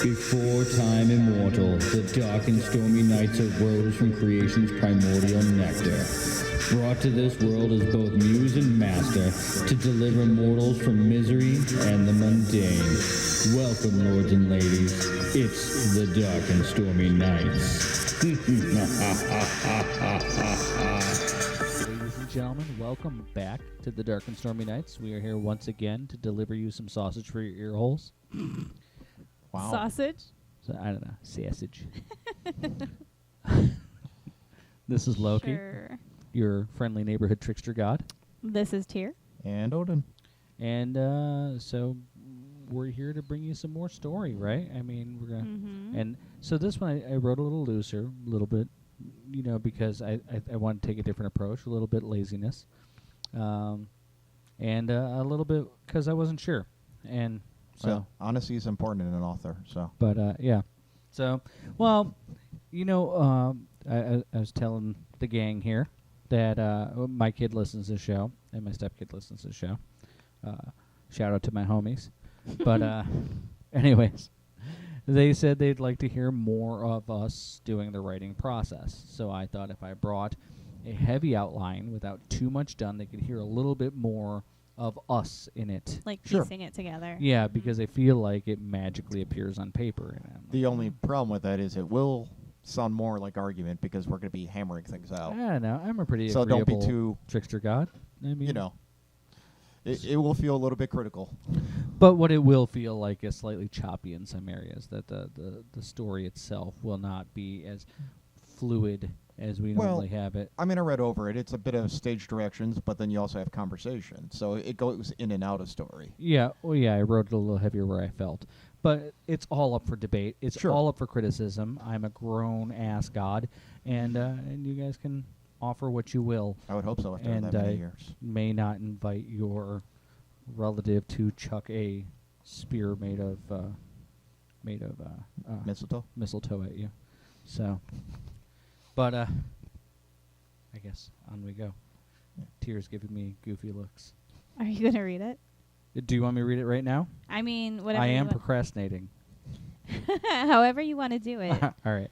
Before time immortal, the dark and stormy nights arose from creation's primordial nectar. Brought to this world as both muse and master to deliver mortals from misery and the mundane. Welcome, lords and ladies. It's the dark and stormy nights. Ladies and gentlemen, welcome back to the Dark and Stormy Nights. We are here once again to deliver you some sausage for your ear holes. Wow. Sausage? So, I don't know, sausage. This is Loki, Sure. your friendly neighborhood trickster god. This is Tyr. And Odin. And so we're here to bring you some more story, right? I mean, we're going to... Mm-hmm. And so this one I wrote a little looser, a little bit, you know, because I want to take a different approach, a little bit laziness. And a little bit because I wasn't sure. And so... Well, honesty is important in an author, so... But, yeah. So, well, you know, I was telling the gang here that my kid listens to the show, and my stepkid listens to the show. Shout out to my homies. But, anyways, they said they'd like to hear more of us doing the writing process. So I thought if I brought a heavy outline without too much done, they could hear a little bit more of us in it. Like Sure. piecing it together. Yeah, because I feel like it magically appears on paper. And I'm The only problem with that is it will sound more like argument because we're going to be hammering things out. I don't know. I'm a pretty So don't be agreeable too, trickster god. I mean, you know, it will feel a little bit critical. But what it will feel like is slightly choppy in some areas. That the story itself will not be as fluid as we Well, normally have it. I mean, I read over it. It's a bit of stage directions, but then you also have conversation. So it goes in and out of story. Yeah. Well, yeah. I wrote it a little heavier where I felt, but it's all up for debate. It's Sure. all up for criticism. I'm a grown ass god, and you guys can offer what you will. I would hope so after And that many I years. may not invite your relative to chuck a spear made of Mistletoe? mistletoe at you. So, but I guess on we go. Yeah. Tears giving me goofy looks. Are you going to read it? Do you want me to read it right now? I mean, whatever. I you am want. procrastinating. However you want to do it. All right.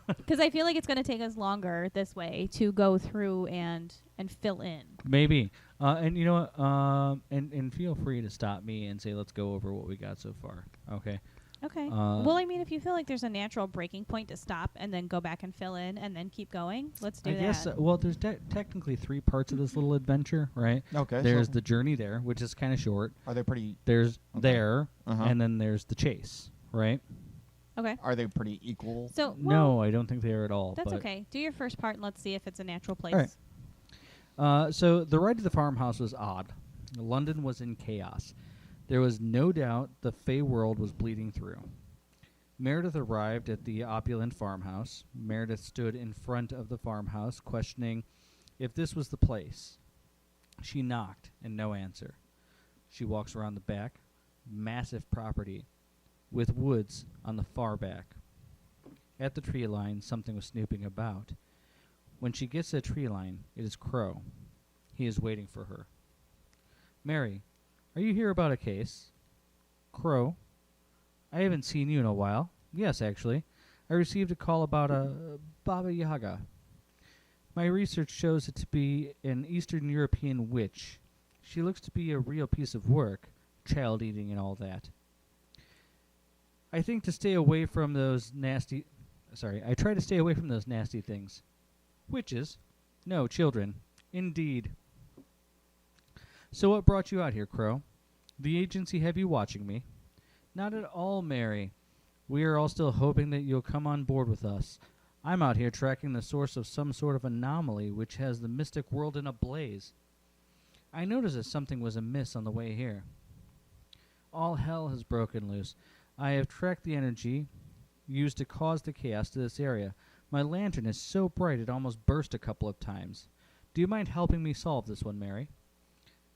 Because I feel like it's going to take us longer this way to go through and fill in. Maybe. And you know what? And feel free to stop me and say, let's go over what we got so far. Okay. Okay. Well, I mean, if you feel like there's a natural breaking point to stop and then go back and fill in and then keep going, let's do I that. guess, well, there's technically 3 parts of this little adventure, right? Okay. There's so the journey there, which is kind of short. Are they pretty... There's Okay. there, Uh-huh. and then there's the chase, right? Okay. Are they pretty equal? So, No, I don't think they are at all. that's but okay. Do your first part and let's see if it's a natural place. right. So the ride to the farmhouse was odd. London was in chaos. There was no doubt the Fey world was bleeding through. Meredith arrived at the opulent farmhouse. Meredith stood in front of the farmhouse, questioning if this was the place. She knocked, and no answer. She walks around the back. Massive property, with woods on the far back. At the tree line, something was snooping about. When she gets to the tree line, it is Crow. He is waiting for her. Mary, are you here about a case? Crow, I haven't seen you in a while. Yes, actually. I received a call about a Baba Yaga. My research shows it to be an Eastern European witch. She looks to be a real piece of work, child eating and all that. I think to stay away from those nasty... Sorry, I try to stay away from those nasty things. Witches? No, children. Indeed. So what brought you out here, Crow? The agency have you watching me? Not at all, Mary. We are all still hoping that you'll come on board with us. I'm out here tracking the source of some sort of anomaly which has the mystic world in a blaze. I noticed that something was amiss on the way here. All hell has broken loose. I have tracked the energy used to cause the chaos to this area. My lantern is so bright it almost burst a couple of times. Do you mind helping me solve this one, Mary?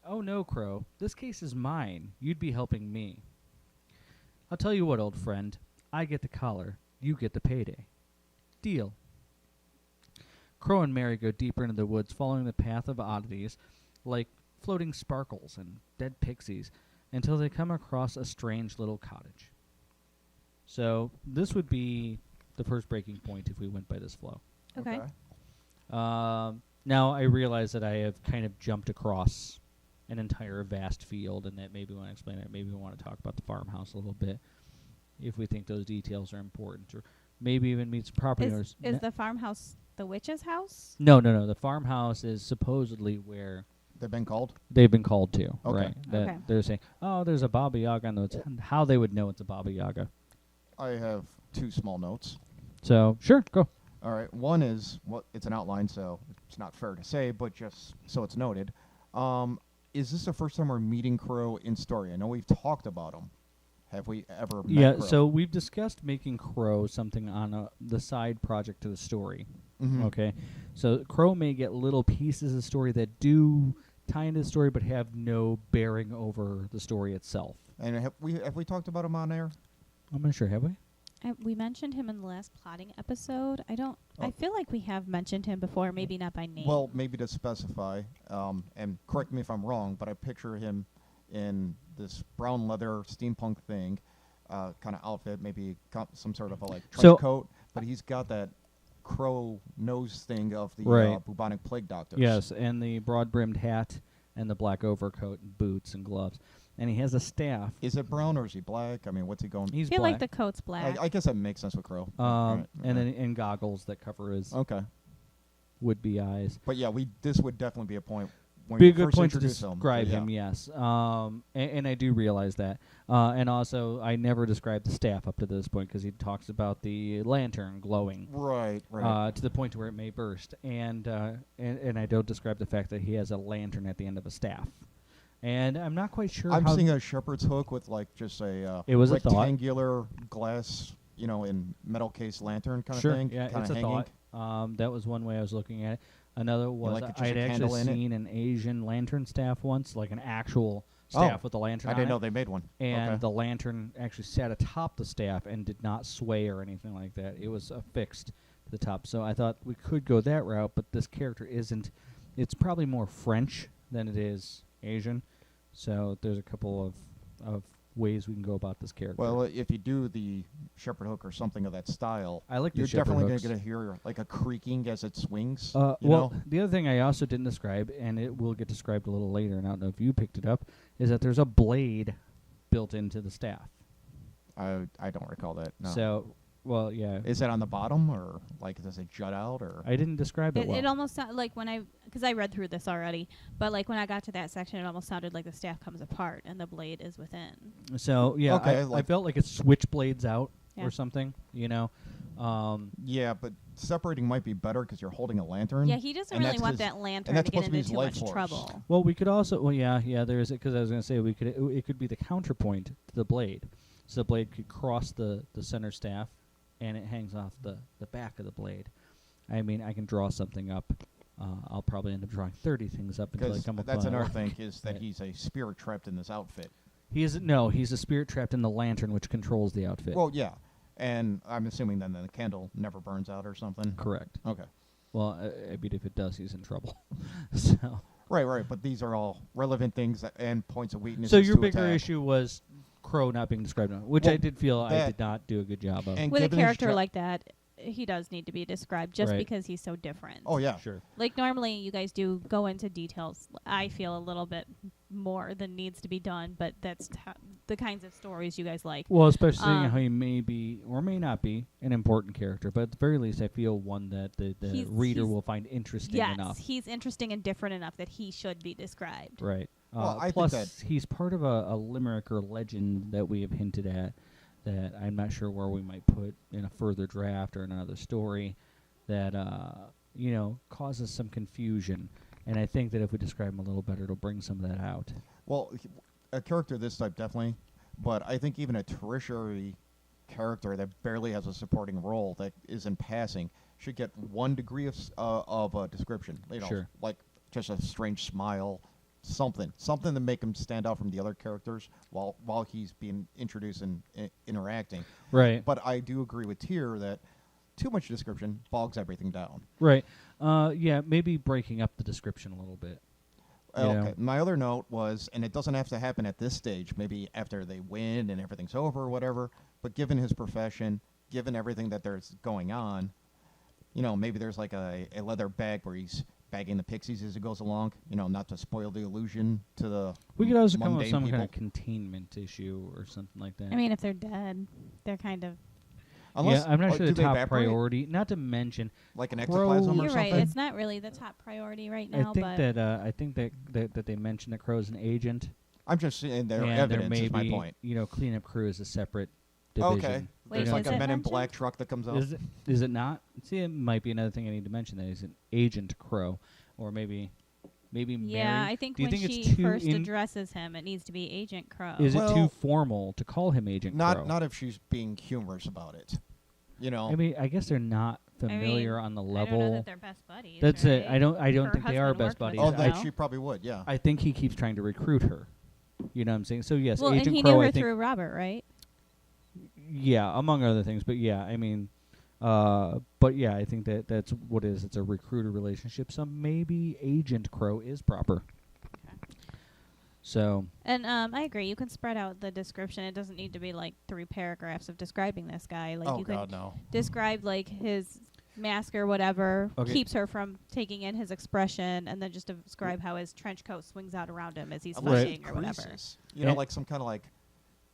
Oh no, Crow. This case is mine. You'd be helping me. I'll tell you what, old friend. I get the collar. You get the payday. Deal. Crow and Mary go deeper into the woods, following the path of oddities, like floating sparkles and dead pixies, until they come across a strange little cottage. So this would be the first breaking point if we went by this flow. Okay. Now I realize that I have kind of jumped across an entire vast field, and that maybe we want to explain it. Maybe we want to talk about the farmhouse a little bit, if we think those details are important, or maybe even meet some property owners. Is the farmhouse the witch's house? No. The farmhouse is supposedly where They've been called? they've been called to. Okay. Right? That Okay. they're saying, oh, there's a Baba Yaga on the woods. How they would know it's a Baba Yaga. I have 2 small notes. So, sure, go. All right. One is, well, it's an outline, so it's not fair to say, but just so it's noted. Is this the first time we're meeting Crow in story? I know we've talked about him. Have we ever met Yeah, Crow? so we've discussed making Crow something on the side project to the story. Mhm. Okay, so Crow may get little pieces of story that do tie into the story, but have no bearing over the story itself. And have we talked about him on air? I'm not sure, have we? We mentioned him in the last plotting episode. I Oh. feel like we have mentioned him before, maybe not by name. Well, maybe to specify, and correct me if I'm wrong, but I picture him in this brown leather steampunk thing, kind of outfit, maybe some sort of a trench So- coat, but he's got that crow nose thing of the Right. bubonic plague doctors. Yes, and the broad-brimmed hat and the black overcoat and boots and gloves. And he has a staff. Is it brown or is he black? I mean, what's he going? He's I feel black. like the coat's black. I guess that makes sense with Crow. and Right. then and goggles that cover his Okay, would-be eyes. but yeah, this would definitely be a point when Be we a good first point to introduce describe Yeah. him, yes. And I do realize that. And also, I never described the staff up to this point because he talks about the lantern glowing Right. to the point where it may burst. And I don't describe the fact that he has a lantern at the end of a staff. And I'm not quite sure I'm how... seeing a shepherd's hook with just a It was a thought. rectangular glass, in metal case lantern kind Sure, of thing. yeah, kinda it's a hanging. thought. That was one way I was looking at it. Another was like just I'd a candle actually in it? seen an Asian lantern staff once, like an actual Oh, staff with a lantern I on didn't it. know they made one. And Okay. the lantern actually sat atop the staff and did not sway or anything like that. It was affixed to the top. So I thought we could go that route, but this character isn't. It's probably more French than it is Asian. So there's a couple of ways we can go about this character. Well, if you do the shepherd hook or something of that style, I like the you're shepherd definitely hooks. going to hear like a creaking as it swings. Well, you know? the other thing I also didn't describe, and it will get described a little later, and I don't know if you picked it up, is that there's a blade built into the staff. I don't recall that. No. So, well, yeah. Is that on the bottom or does it jut out or? I didn't describe it, well. It almost sounded like because I read through this already, but like when I got to that section, it almost sounded like the staff comes apart and the blade is within. So, yeah, Okay, I felt like it switchblades out Yeah. or something, Yeah, but separating might be better because you're holding a lantern. Yeah, he doesn't and really that's want his- that lantern that's to get supposed to be into his too life much force. trouble. Well, we could also, there is it, because I was going to say it could be the counterpoint to the blade. So the blade could cross the center staff, and it hangs off the back of the blade. I mean, I can draw something up. I'll probably end up drawing 30 things up until I Because come up that's with another thing is that Yeah. he's a spirit trapped in this outfit. He's a spirit trapped in the lantern, which controls the outfit. Well, yeah, and I'm assuming then the candle never burns out or something. Correct. Okay. Well, I mean, if it does, he's in trouble. So Right. But these are all relevant things and points of weakness. So your bigger issue was Crow not being described, which I Well, did feel I that- did not do a good job of. And With a given his character jo- like that, he does need to be described just Right. because he's so different. Oh yeah. Sure. Like normally you guys do go into details. I feel a little bit more than needs to be done, but that's the kinds of stories you guys like. Well, especially seeing how Um, he may be or may not be an important character, but at the very least, I feel one that the reader he's- will find interesting Yes, enough. he's interesting and different enough that he should be described. Right. Well, I think plus, that- he's part of a limerick or legend that we have hinted at that I'm not sure where we might put in a further draft or another story that, causes some confusion. And I think that if we describe him a little better, it'll bring some of that out. Well, a character of this type definitely, but I think even a tertiary character that barely has a supporting role that is in passing should get 1 degree of description. Sure. Like just a strange smile, something to make him stand out from the other characters while he's being introduced and interacting. Right. But I do agree with Tyr that too much description bogs everything down. Right. Yeah, maybe breaking up the description a little bit. Okay. Yeah. My other note was, and it doesn't have to happen at this stage, maybe after they win and everything's over or whatever, But given his profession, given everything that there's going on, maybe there's like a leather bag where he's bagging the pixies as it goes along, not to spoil the illusion to the We could also come up with mundane some people. kind of containment issue or something like that. I mean, if they're dead, they're kind of. Unless, yeah, I'm not sure do the they top evaporate? priority. Not to mention, Like an Crow- ectoplasm or You're right. something? It's not really the top priority right now, I think but that they mentioned that Crow's an agent. I'm just saying their and evidence there may is my be, point. cleanup crew is a separate division. Okay. Wait, There's is like a it Men in mentioned? Black truck that comes out. Is it not? See, it might be another thing I need to mention. That he's an agent Crow, or maybe yeah, Mary. I think Do you when think she it's too first addresses him, it needs to be Agent Crow. Is it too Well, formal to call him Agent Crow? Not if she's being humorous about it. I mean, I guess they're not familiar on the I don't level. know that they're best buddies. That's it. right? I don't Her think they are husband best worked with buddies. Oh, her, that no? she probably would, yeah. I think he keeps trying to recruit her. You know what I'm saying? So yes, Well, Agent and he Crow. knew her I think, through Robert, right? yeah, among other things. But yeah, I mean, but yeah, I think that's what it is. It's a recruiter relationship. So maybe Agent Crow is proper. So And I agree. You can spread out the description. It doesn't need to be like 3 paragraphs of describing this guy. Like Oh, you God, can no. describe like his mask or whatever Okay. keeps her from taking in his expression, and then just describe how his trench coat swings out around him as he's Unless fighting it or whatever. creases. And- Like some kind of like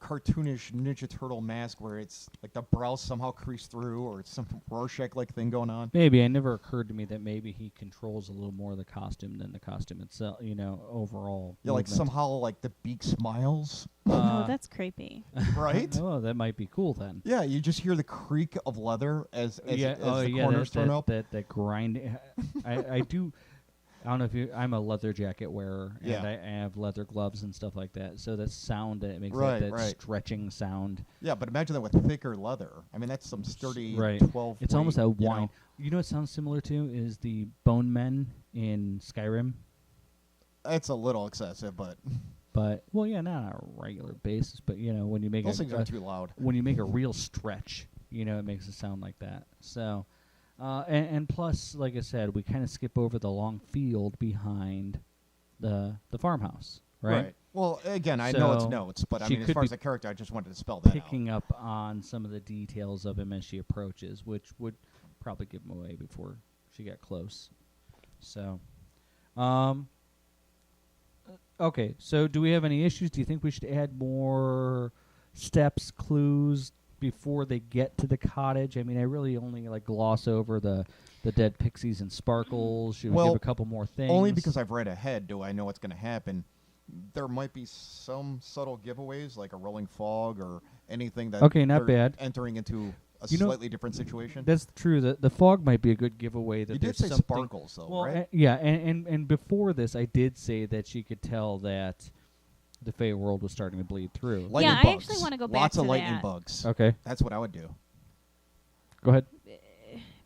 cartoonish Ninja Turtle mask where it's like the brows somehow crease through, or it's some Rorschach-like thing going on. maybe it never occurred to me that maybe he controls a little more of the costume than the costume itself. Overall. Yeah, like movement. somehow like the beak smiles, Oh, that's creepy. right? Oh, that might be cool then. Yeah, you just hear the creak of leather as the corners turn up. That grind. I do. I don't know if I'm a leather jacket wearer, Yeah. and I have leather gloves and stuff like that. So that sound that it makes Right, that right. stretching sound. Yeah, but imagine that with thicker leather. I mean, that's some sturdy Right. 12. It's almost a weight, you know? wine. You know what sounds similar to is the bone men in Skyrim. It's a little excessive, but But not on a regular basis. But when you make those things are too loud. when you make a real stretch, it makes it sound like that. So, and plus, like I said, we kind of skip over the long field behind the farmhouse, right? Well, again, I know it's So notes, but I she mean, as could far be as the character, I just wanted to spell that Picking up on some of the details of him as she approaches, which would probably give him away before she got close. So, okay. So, do we have any issues? Do you think we should add more steps, clues before they get to the cottage? I mean, I really only gloss over the dead pixies and sparkles. Should we Well, give a couple more things? Only because I've read ahead do I know what's going to happen. There might be some subtle giveaways, like a rolling fog or anything that. Okay, not they're bad. Entering into a You know, slightly different situation. That's true. The fog might be a good giveaway. That You did there's say something sparkles, though, Well, right? yeah, and before this, I did say that she could tell that the Fey world was starting to bleed through. Lightning Yeah, I bugs. actually wanna go back Lots to of lightning that. bugs. Okay, That's what I would do. go ahead.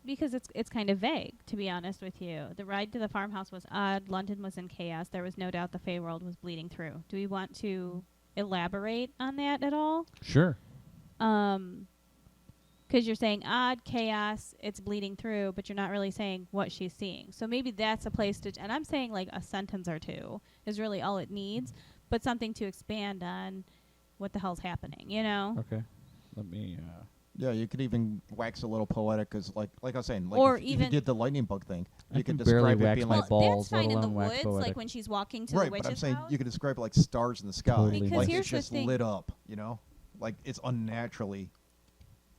Because it's kind of vague, to be honest with you. The ride to the farmhouse was odd. London was in chaos. There was no doubt the Fey world was bleeding through. Do we want to elaborate on that at all? Sure. Because you're saying odd, chaos, it's bleeding through, but you're not really saying what she's seeing. So maybe that's a place to... And I'm saying like a sentence or two is really all it needs, but something to expand on what the hell's happening, Okay. Let me. Yeah, you could even wax a little poetic, because, like I was saying, Or if you even- did the lightning bug thing, I you can could barely describe it wax being my like balls, that's fine let in the alone wax woods, poetic. like when she's walking to right, the but witch's I'm saying house. you could describe it like stars in the sky, Totally. Because like here's it's the just thing. lit up, like it's unnaturally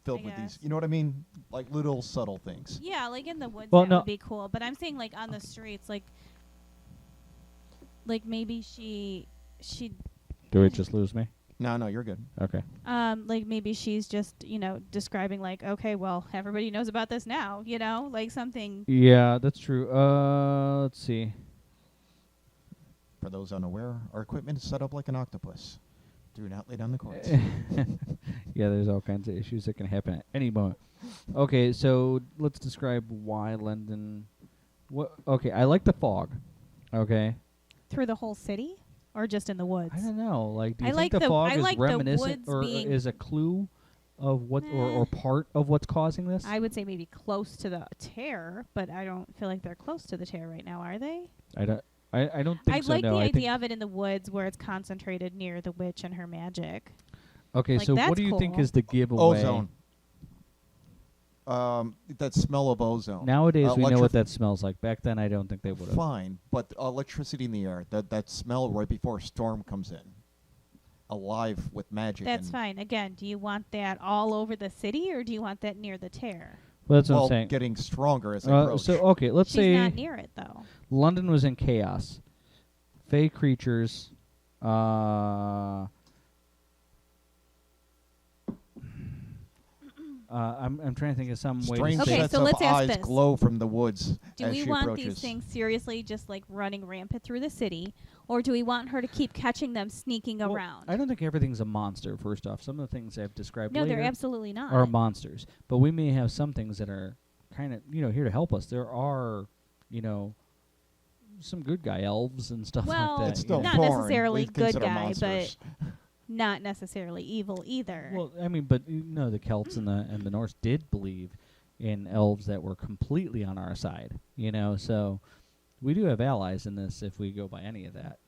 filled I with these. guess. You know what I mean? Like little subtle things. Yeah, like in the woods, Well, that no. would be cool. But I'm saying like on the streets, like maybe she Do it just lose me? No, you're good. Okay. like maybe she's just describing like, okay, well, everybody knows about this now, like something. Yeah, that's true. Let's see. For those unaware, our equipment is set up like an octopus. Do not lay down the cords. Yeah, there's all kinds of issues that can happen at any moment. Okay, so let's describe why London. Okay, I like the fog. Okay. Through the whole city, or just in the woods? I don't know. Like, do I you like think the the- fog I is like the reminiscent woods or being- is a clue of what or Eh. part of what's causing this? I would say maybe close to the tear, but I don't feel like they're close to the tear right now, are they? I don't think I so. like No, the I think idea of it in the woods where it's concentrated near the witch and her magic. Okay, Like, so what that's do you think cool. is the giveaway? Ozone. That smell of ozone. Nowadays, we know what Electrif- that smells like. Back then, I don't think they would have. Fine, but electricity in the air, that smell right before a storm comes in, alive with magic. That's and, fine. Again, do you want that all over the city, or do you want that near the tear? Well, that's what Well, I'm saying. getting stronger as they approach. So, okay, let's She's say not near it though. London was in chaos. Fey creatures. I'm trying to think of some way Strange to Okay, say. sets so of let's ask eyes this. glow from the woods Do as we she want approaches. these things seriously just like running rampant through the city, or do we want her to keep catching them sneaking Well, around? I don't think everything's a monster. First off, some of the things I've described No, later they're absolutely not. are monsters, but we may have some things that are kind of here to help us. There are, some good guy elves and stuff Well, like that. It's you still know. not foreign. necessarily We good consider guy, monsters. Not necessarily evil either. Well, I mean, but the Celts and the Norse did believe in elves that were completely on our side. So we do have allies in this if we go by any of that.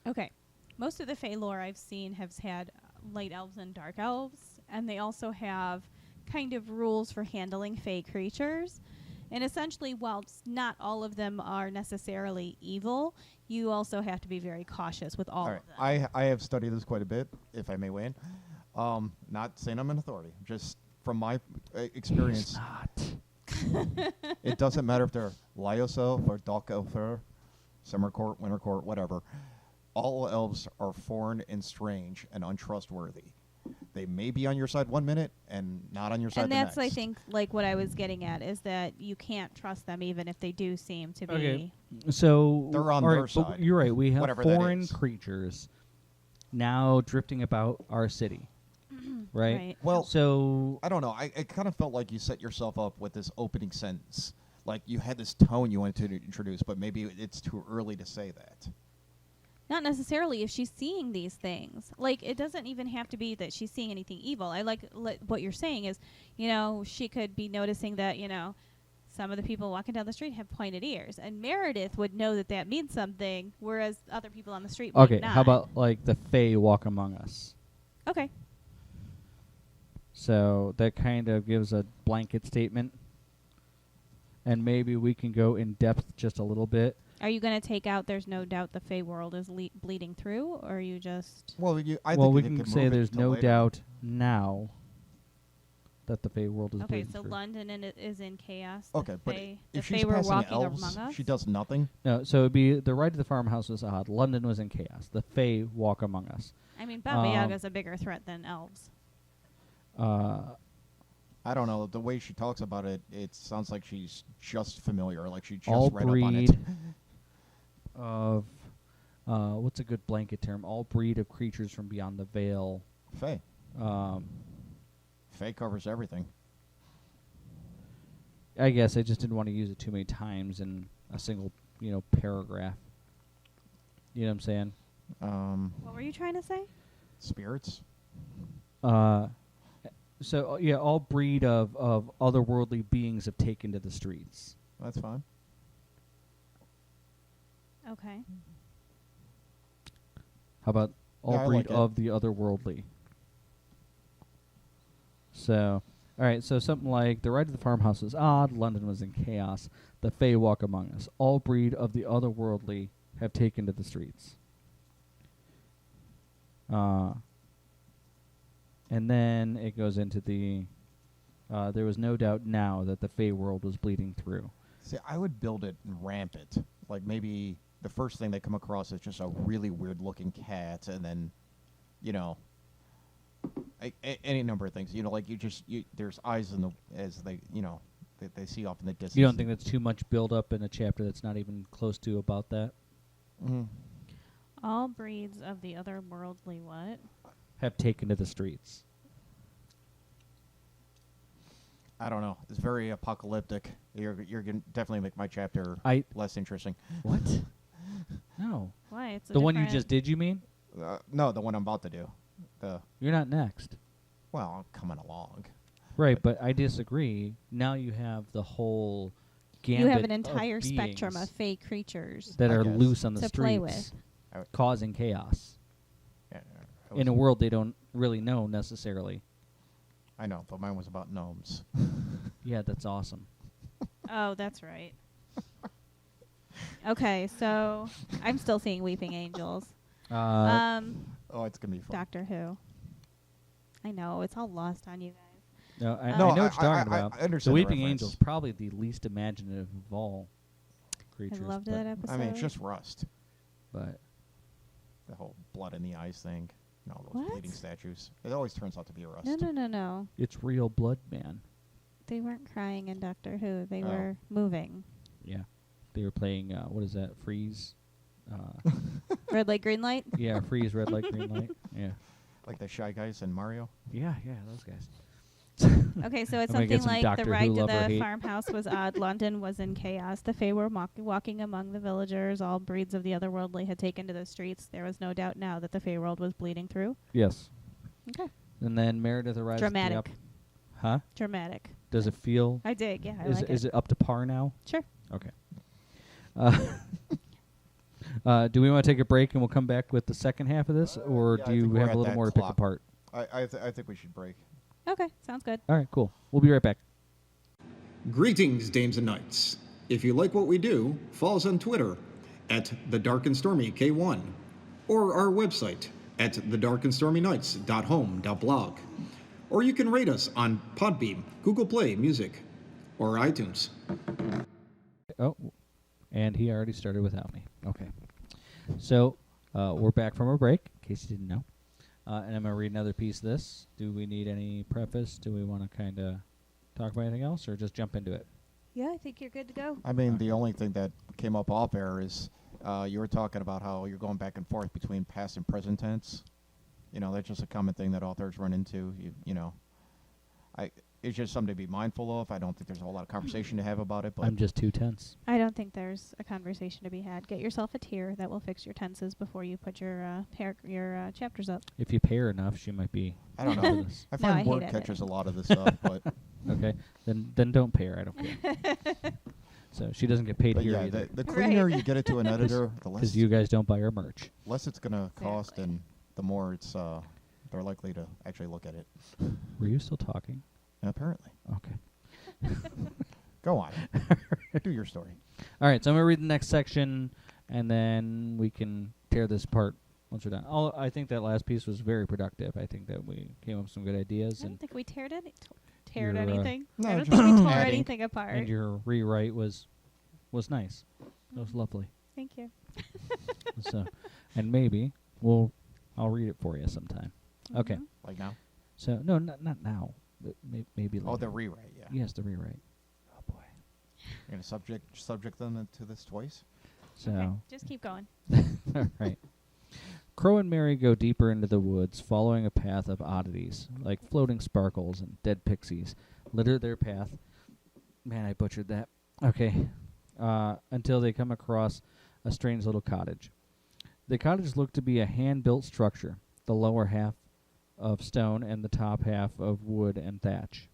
Okay. Most of the Fey lore I've seen has had light elves and dark elves, and they also have kind of rules for handling Fey creatures. And essentially, whilst not all of them are necessarily evil, you also have to be very cautious with all All right, of them. I have studied this quite a bit, if I may weigh in. Not saying I'm an authority, just from my experience. It doesn't matter if they're Lyoso or Dalkelfer, Summer Court, Winter Court, whatever. All elves are foreign and strange and untrustworthy. They may be on your side 1 minute and not on your side And the that's, next. I think, like what I was getting at, is that you can't trust them even if they do seem to be. Okay. So They're on all their right, but side, you're right. We have whatever that foreign is. creatures now drifting about our city, right? Well, So I don't know. I kind of felt like you set yourself up with this opening sentence. Like you had this tone you wanted to introduce, but maybe it's too early to say that. Not necessarily if she's seeing these things. Like, it doesn't even have to be that she's seeing anything evil. I like what you're saying is, she could be noticing that, some of the people walking down the street have pointed ears. And Meredith would know that that means something, whereas other people on the street might okay, not. how about like the Fae walk among us? Okay. So that kind of gives a blanket statement, and maybe we can go in depth just a little bit. Are you going to take out there's no doubt the Fey world is bleeding through, or are you just... Well, I Well, think we they can could say move it there's to no later. doubt now that the Fae world is Okay, bleeding so through. London is in chaos. Okay, but the if Fae she's were passing walking elves, among us. she does nothing. No, so it'd be the ride to the farmhouse was odd. London was in chaos. The Fae walk among us. I mean, Baba Yaga's a bigger threat than elves. I don't know. The way she talks about it, it sounds like she's just familiar, like she just All read up on it. breed of what's a good blanket term? All breed of creatures from beyond the veil. Faye. Faye covers everything. I guess I just didn't want to use it too many times in a single, paragraph. You know what I'm saying? What were you trying to say? Spirits. So yeah, all breed of otherworldly beings have taken to the streets. That's fine. Okay. How about all Yeah, I breed like it. of the otherworldly? So, all right. So something like the ride to the farmhouse was odd. London was in chaos. The Fae walk among us. All breed of the otherworldly have taken to the streets. And then it goes into the. There was no doubt now that the Fae world was bleeding through. See, I would build it and ramp it. Like maybe the first thing they come across is just a really weird-looking cat, and then, any number of things. Like there's eyes in the as they they see off in the distance. You don't think that's too much build up in a chapter that's not even close to about that? Mm-hmm. All breeds of the otherworldly what? Have taken to the streets. I don't know. It's very apocalyptic. You're gonna definitely make my chapter less interesting. What? No. Why? It's a The one you different- just did, you mean? No, the one I'm about to do. You're not next. Well, I'm coming along. Right, but I disagree. Now you have the whole gambit You have an of entire spectrum beings of Fey creatures. that I are guess. loose on the to streets, play with. causing chaos. Yeah, in a world they don't really know necessarily. I know, but mine was about gnomes. Yeah, that's awesome. Oh, that's right. Okay, so I'm still seeing weeping angels. Oh, it's gonna be fun. Doctor Who. I know it's all lost on you guys. No, I No, know what you're talking I about. understand The the Weeping reference. Angel's probably the least imaginative of all creatures. I loved but, that episode. I mean, it's just rust. But The whole blood in the eyes thing. You know, those What? bleeding statues. It always turns out to be rust. No. it's real blood, man. They weren't crying in Doctor Who. They Oh. were moving. Yeah, they were playing. What is that? Freeze. Red light, green light. Yeah, freeze, red light, green light. Yeah, Like the Shy Guys in Mario. yeah, those guys. Okay, so it's I'm gonna get something some like Doctor the Who ride to lover the hate. farmhouse was odd. London was in chaos. The Fae were walking among the villagers. All breeds of the otherworldly had taken to the streets. There was no doubt now that the Fae world was bleeding through. Yes. Okay. And then Meredith arrives. At the Dramatic. Huh? Dramatic. Does it feel? I dig. Yeah, I Is like is it up to par now? Sure. Okay. Do we want to take a break and we'll come back with the second half of this, or yeah, do I you think we're have at a little that more to pick clock. apart? I think we should break. Okay, sounds good. All right, cool. We'll be right back. Greetings, dames and knights. If you like what we do, follow us on Twitter at The Dark and Stormy K1 or our website at thedarkandstormynights.home.blog. Or you can rate us on Podbean, Google Play Music, or iTunes. Oh, and he already started without me. Okay. So we're back from our break, in case you didn't know. And I'm going to read another piece of this. Do we need any preface? Do we want to kind of talk about anything else, or just jump into it? Yeah, I think you're good to go. I mean, the only thing that came up off air is you were talking about how you're going back and forth between past and present tense. You know, that's just a common thing that authors run into. You know, it's just something to be mindful of. I don't think there's a whole lot of conversation to have about it. But I'm just too tense. I don't think there's a conversation to be had. Get yourself a tier that will fix your tenses before you put your chapters up. If you pay her enough, she might be. I don't for know. this. I No, find I hate word it. catches a lot of this stuff, but Okay, then don't pay her. I don't care. So she doesn't get paid but here yeah, either, the cleaner Right. you get it to an editor, the less because you guys don't buy her merch. less it's gonna cost, Exactly. and the more it's they're likely to actually look at it. Were you still talking? Apparently, Okay. go on, do your story. All right, so I'm going to read the next section, and then we can tear this apart once we're done. I think that last piece was very productive. I think that we came up with some good ideas, I don't and, think we teared Your, anything. no, I don't just think we tore adding. anything apart. and your rewrite was nice. That was lovely. Thank you. So, and maybe I'll read it for you sometime. Okay. Mhm. Like now? So no, not now, but maybe later. Oh, the rewrite. Yeah. Yes, the rewrite. Oh boy. You're gonna subject them to this twice. So. Okay, just keep going. All right. Crow and Mary go deeper into the woods, following a path of oddities, like floating sparkles and dead pixies, litter their path. Man, I butchered that. Okay. Until they come across a strange little cottage. The cottage looked to be a hand-built structure, the lower half of stone and the top half of wood and thatch.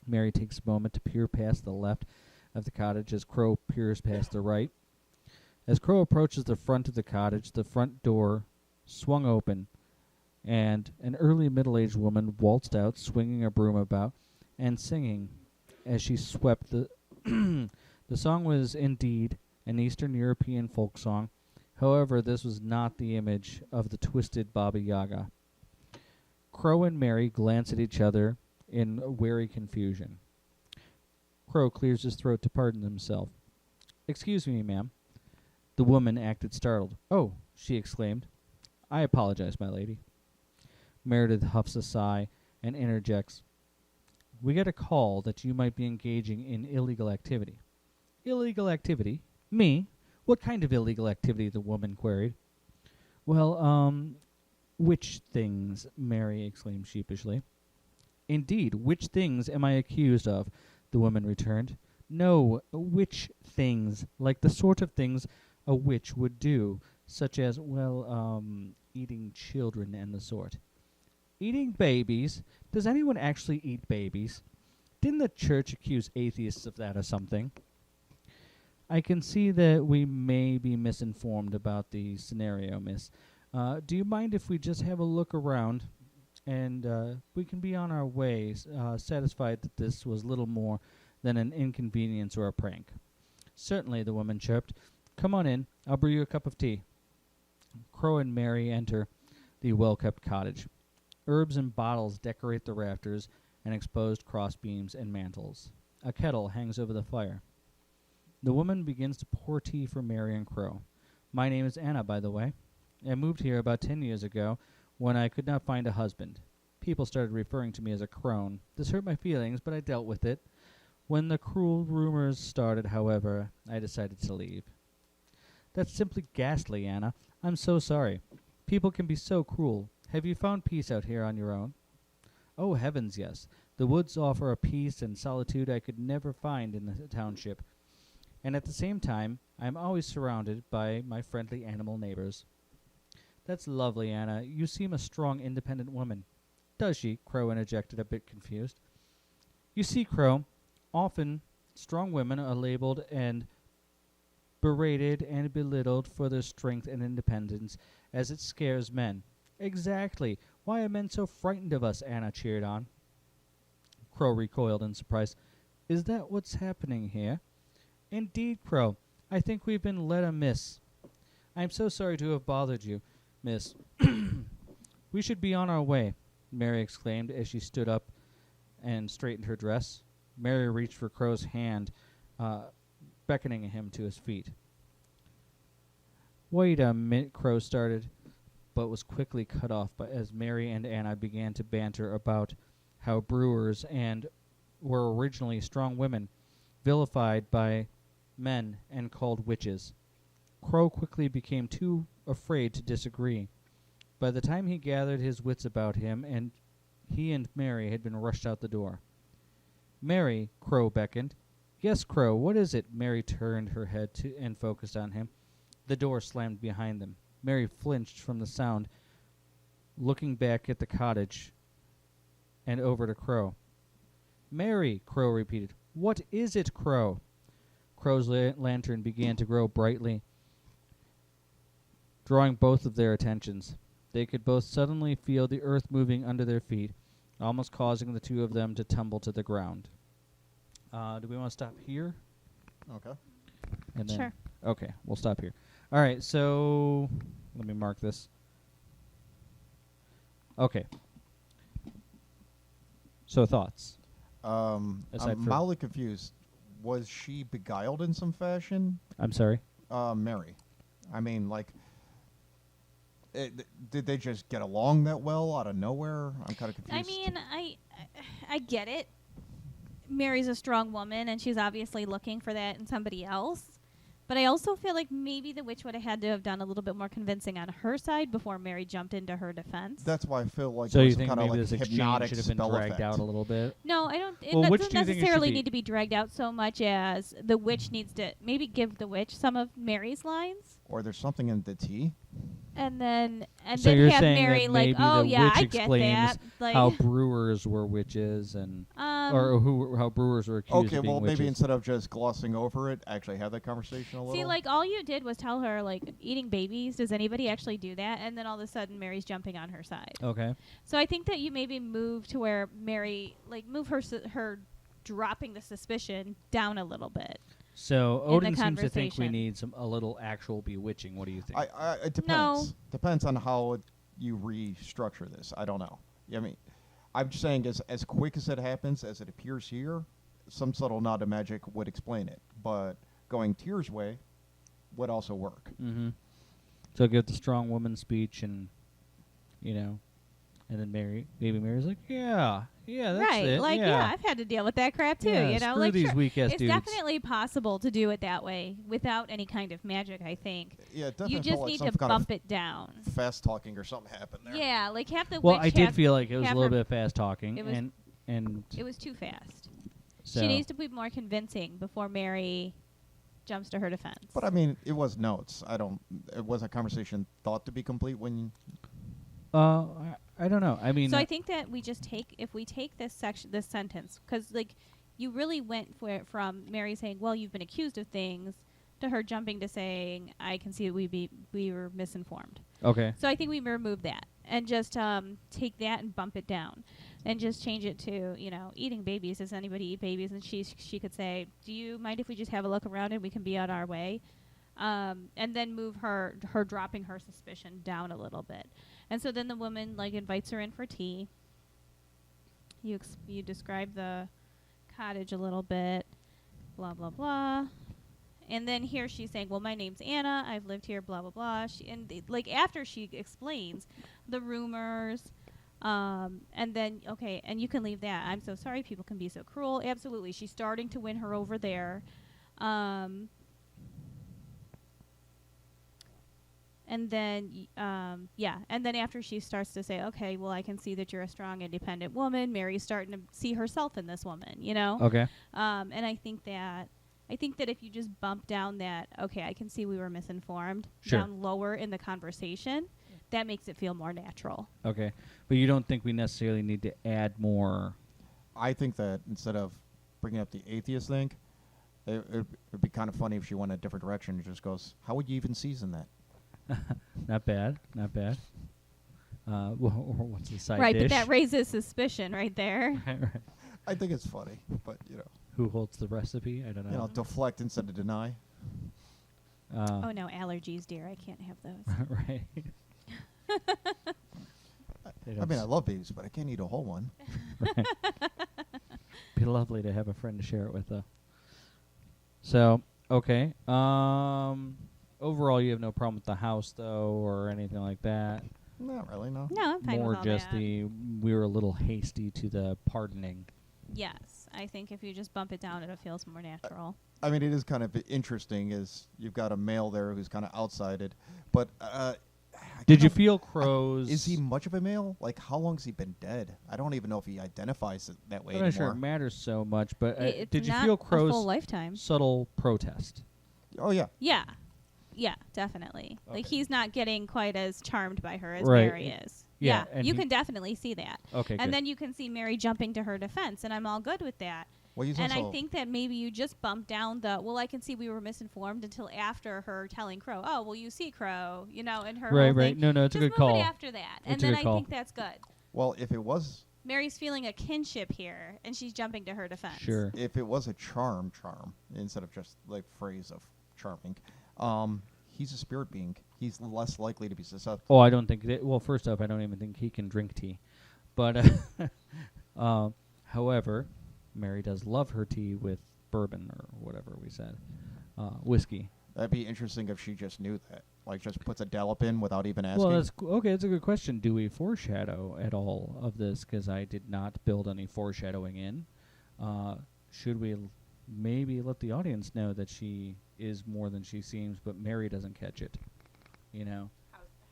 Mary takes a moment to peer past the left of the cottage as Crow peers past the right. As Crow approaches the front of the cottage, the front door swung open, and an early middle-aged woman waltzed out, swinging a broom about and singing as she swept the... The song was indeed an Eastern European folk song. However, this was not the image of the twisted Baba Yaga. Crow and Mary glance at each other in wary confusion. Crow clears his throat to pardon himself. "Excuse me, ma'am." The woman acted startled. "Oh," she exclaimed. "I apologize, my lady." Meredith huffs a sigh and interjects, "We get a call that you might be engaging in illegal activity." "Illegal activity? Me? What kind of illegal activity?" the woman queried. "Well, which things?" Mary exclaimed sheepishly. "Indeed, which things am I accused of?" the woman returned. "No, which things, like the sort of things a witch would do, such as, well, eating children and the sort." "Eating babies? Does anyone actually eat babies? Didn't the church accuse atheists of that or something?" "I can see that we may be misinformed about the scenario, miss. Do you mind if we just have a look around, and we can be on our way, satisfied that this was little more than an inconvenience or a prank?" "Certainly," the woman chirped. "Come on in. I'll brew you a cup of tea." Crow and Mary enter the well-kept cottage. Herbs and bottles decorate the rafters and exposed crossbeams and mantels. A kettle hangs over the fire. The woman begins to pour tea for Mary and Crow. "My name is Anna, by the way. I moved here about 10 years ago when I could not find a husband. People started referring to me as a crone. This hurt my feelings, but I dealt with it. When the cruel rumors started, however, I decided to leave." "That's simply ghastly, Anna. I'm so sorry. People can be so cruel. Have you found peace out here on your own?" "Oh, heavens, yes. The woods offer a peace and solitude I could never find in the township. And at the same time, I am always surrounded by my friendly animal neighbors." "That's lovely, Anna. You seem a strong, independent woman." "Does she?" Crow interjected, a bit confused. "You see, Crow, often strong women are labeled and berated and belittled for their strength and independence, as it scares men." "Exactly. Why are men so frightened of us?" Anna cheered on. Crow recoiled in surprise. "Is that what's happening here?" "Indeed, Crow. I think we've been led amiss. I'm so sorry to have bothered you, miss." "We should be on our way," Mary exclaimed as she stood up and straightened her dress. Mary reached for Crow's hand, beckoning him to his feet. "Wait a minute," Crow started, but was quickly cut off as Mary and Anna began to banter about how brewers were originally strong women, vilified by men and called witches. Crow quickly became too afraid to disagree. By the time he gathered his wits about him, and he and Mary had been rushed out the door. "Mary," Crow beckoned. "Yes, Crow, what is it?" Mary turned her head and focused on him. The door slammed behind them. Mary flinched from the sound, looking back at the cottage and over to Crow. "Mary," Crow repeated. "What is it, Crow?" Crow's lantern began to grow brightly, drawing both of their attentions. They could both suddenly feel the earth moving under their feet, almost causing the two of them to tumble to the ground. Do we want to stop here? Okay. And then Sure. Okay, we'll stop here. All right, so let me mark this. Okay. So thoughts? I'm Aside from- mildly confused. Was she beguiled in some fashion? I'm sorry. Mary. I mean, like, did they just get along that well out of nowhere? I'm kind of confused. I mean, I get it. Mary's a strong woman, and she's obviously looking for that in somebody else. But I also feel like maybe the witch would have had to have done a little bit more convincing on her side before Mary jumped into her defense. That's why I feel like So it you was think kind of maybe like this exchange hypnotic should have been spell dragged effect. out a little bit? No, I don't. It Well, which doesn't do you think it should necessarily be? need to be dragged out so much as the witch needs to maybe give the witch some of Mary's lines, Or there's something in the tea. and then So you're have saying Mary that like, maybe oh the yeah, witch I get explains that. Like, how brewers were witches, and how brewers were accused Okay, of being well, witches. maybe instead of just glossing over it, actually have that conversation a little. see, like all you did was tell her like eating babies. Does anybody actually do that? And then all of a sudden, Mary's jumping on her side. Okay. So I think that you maybe move to where Mary move her dropping the suspicion down a little bit. So in the Odin seems to think we conversation. need a little actual bewitching. What do you think? It depends. No. Depends on how you restructure this. I don't know. I mean, I'm just saying, as quick as it happens, as it appears here, some subtle nod to magic would explain it. But going Tyr's way would also work. Mm-hmm. So give the strong woman speech, and and then maybe Mary's like, yeah, that's right. it. Like, yeah, I've had to deal with that crap too. Yeah, You know, screw like these sure, weak-ass it's dudes. definitely possible to do it that way without any kind of magic. I think Yeah, it definitely you felt just like need some to kind bump it down. of fast talking or something happened there. Yeah, like have the Well, witch I did have- feel like it was a have little her- bit fast talking, it was- and it was too fast. so She needs to be more convincing before Mary jumps to her defense. But I mean, it was notes. It was a conversation thought to be complete when. I don't know. I mean, so I think that we just if we take this sentence, because like you really went for it from Mary saying, "Well, you've been accused of things," to her jumping to saying, "I can see that we were misinformed." Okay. So I think we remove that and just take that and bump it down, and just change it to, eating babies. Does anybody eat babies? And she could say, do you mind if we just have a look around and we can be on our way? And then move her dropping her suspicion down a little bit. And so then the woman invites her in for tea. You describe the cottage a little bit, blah blah blah. And then here she's saying, well, my name's Anna. I've lived here, blah, blah, blah. After she explains the rumors, and then, okay, and you can leave that. I'm so sorry people can be so cruel. Absolutely. She's starting to win her over there. And then, and then after she starts to say, okay, well, I can see that you're a strong, independent woman. Mary's starting to see herself in this woman, Okay. And I think that if you just bump down that, okay, I can see we were misinformed, Sure. down lower in the conversation, that makes it feel more natural. Okay. But you don't think we necessarily need to add more? I think that instead of bringing up the atheist thing, it'd be kind of funny if she went a different direction and just goes, how would you even season that? Not bad. Not bad. What's the side Right, dish? but that raises suspicion right there. Right, right. I think it's funny, but, Who holds the recipe? I don't know. deflect instead of deny. Oh, no, allergies, dear. I can't have those. Right. I mean, I love babies, but I can't eat a whole one. Right. Be lovely to have a friend to share it with, though. So, okay. Overall, you have no problem with the house, though, or anything like that. Not really, no. No, I'm fine More with all just that. we were a little hasty to the pardoning. Yes, I think if you just bump it down, it feels more natural. I mean, it is kind of interesting is you've got a male there who's kind of outsided, but Did you feel Crow's? Is he much of a male? Like, how long has he been dead? I don't even know if he identifies it that way I'm not sure anymore. it matters so much, but It's did you not feel a Crow's full lifetime? subtle protest? Oh, yeah. Yeah, definitely. Like, Okay. he's not getting quite as charmed by her as Right. Mary is. Yeah, Yeah, and you he- can definitely see that. Okay, And good. then you can see Mary jumping to her defense, and I'm all good with that. Well, he's And also, I think that maybe you just bump down the, well, I can see we were misinformed until after her telling Crow, oh, well, you see Crow, and her Right, whole right. thing. No, it's a Just good move call. it after that. And It's a then good I call. think that's good. well, if it was Mary's feeling a kinship here, and she's jumping to her defense. Sure. a charm, instead of just like phrase of charming, he's a spirit being. He's less likely to be susceptible. Oh, I don't think that. Well, first off, I don't even think he can drink tea. But, however, Mary does love her tea with bourbon or whatever we said, whiskey. That'd be interesting if she just knew that. Like, just puts a dollop in without even asking. Well, okay. That's a good question. Do we foreshadow at all of this? Because I did not build any foreshadowing in. Should we maybe let the audience know that she is more than she seems, but Mary doesn't catch it?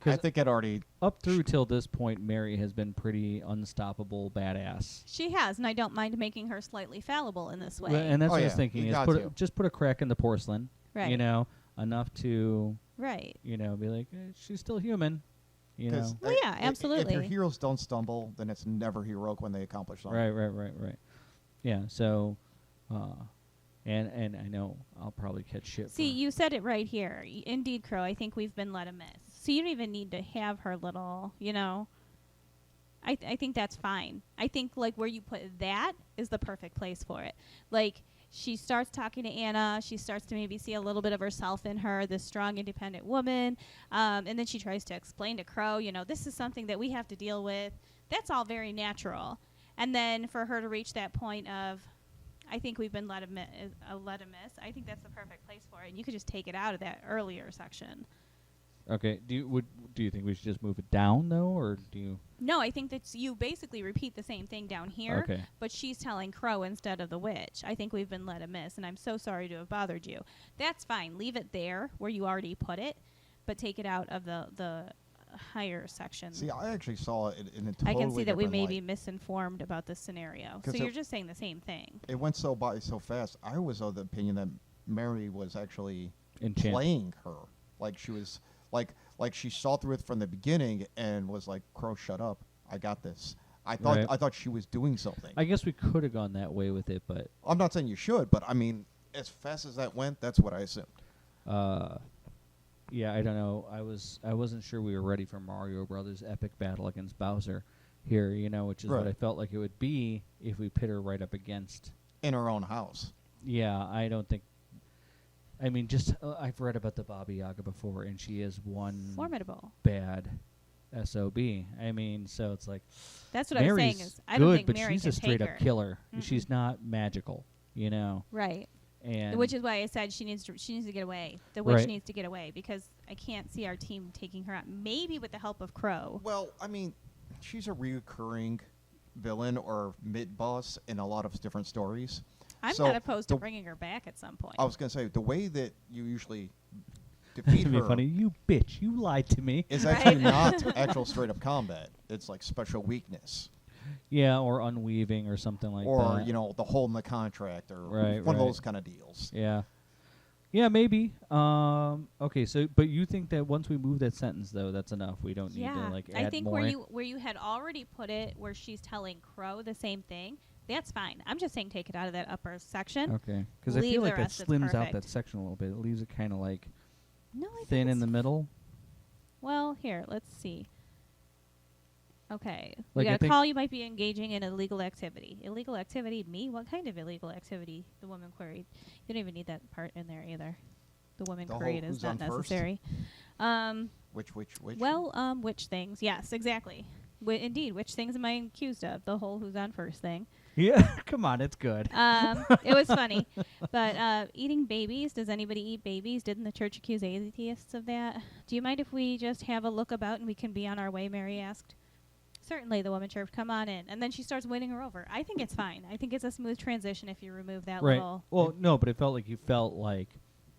I think it already. Up through till this point, Mary has been pretty unstoppable badass. She has, and I don't mind making her slightly fallible in this way. And that's Oh, what I yeah, was thinking. you Is got put to. just put a crack in the porcelain. Right. Enough to Right. be like she's still human. You 'cause, know. Well, yeah, If your absolutely. heroes don't stumble, then it's never heroic when they accomplish something. Right. Yeah. So, and I know I'll probably catch shit. See, for you said it right here. Indeed, Crow, I think we've been led amiss. So you don't even need to have her little, I think that's fine. I think, where you put that is the perfect place for it. Like, she starts talking to Anna. She starts to maybe see a little bit of herself in her, this strong, independent woman. And then she tries to explain to Crow, this is something that we have to deal with. That's all very natural. And then for her to reach that point of, I think we've been led amiss. I think that's the perfect place for it. And you could just take it out of that earlier section. Okay. Do you think we should just move it down though, or do you? No, I think that you basically repeat the same thing down here, Okay. but she's telling Crow instead of the witch. I think we've been led amiss, and I'm so sorry to have bothered you. That's fine. Leave it there where you already put it, but take it out of the higher section. See, I actually saw it in a totally I can see that we different may light. be misinformed about this scenario. 'Cause So it- you're just saying the same thing. It went so fast. I was of the opinion that Mary was actually Enchant. playing her. Like she was like she saw through it from the beginning and was like, "Crow, shut up. I got this." I thought she was doing something. I guess we could have gone that way with it, but I'm not saying you should, but I mean, as fast as that went, that's what I assumed. Yeah, I don't know. I wasn't sure we were ready for Mario Brothers' epic battle against Bowser here, which is what Right. I felt like it would be if we pit her right up against. In her own house. Yeah, I don't think. I mean, just I've read about the Baba Yaga before, and she is one Formidable. bad SOB. I mean, so it's like That's what I was Mary's saying. Is I good, don't think but Mary she's can a straight take up her. killer. Mm-mm. She's not magical, Right. And Which is why I said she needs to get away. The witch Right. needs to get away because I can't see our team taking her out. Maybe with the help of Crow. Well, I mean, she's a recurring villain or mid-boss in a lot of different stories. I'm So not opposed to the- bringing her back at some point. I was going to say, the way that you usually defeat it'd be her funny. You bitch! You lied to me. is Right. actually not actual straight-up combat. It's like special weakness. Yeah, or unweaving or something like or, that. the hole in the contract or Right, one of right. those kind of deals. Yeah. Yeah, maybe. Okay, so but you think that once we move that sentence though, that's enough. We don't need to like add I think more. where you had already put it, where she's telling Crow the same thing, that's fine. I'm just saying take it out of that upper section. Okay, because I Leave feel the like that rest, it's slims out that perfect. section a little bit. It leaves it kind of like No, I think thin in it's- the middle. Well, here, let's see. Okay, Like, we I got a think- call. You might be engaging in illegal activity. Illegal activity? Me? What kind of illegal activity? The woman queried. You don't even need that part in there either. The woman The whole queried is who's not on first? necessary. Which? Which things? Yes, exactly. Indeed, which things am I accused of? The whole who's on first thing. Yeah, come on, it's good. It was funny. But eating babies, does anybody eat babies? Didn't the church accuse atheists of that? Do you mind if we just have a look about and we can be on our way, Mary asked. Certainly, the woman chirped, come on in. And then she starts winning her over. I think it's fine. I think it's a smooth transition if you remove that Right. little... Well, no, but it felt like you felt like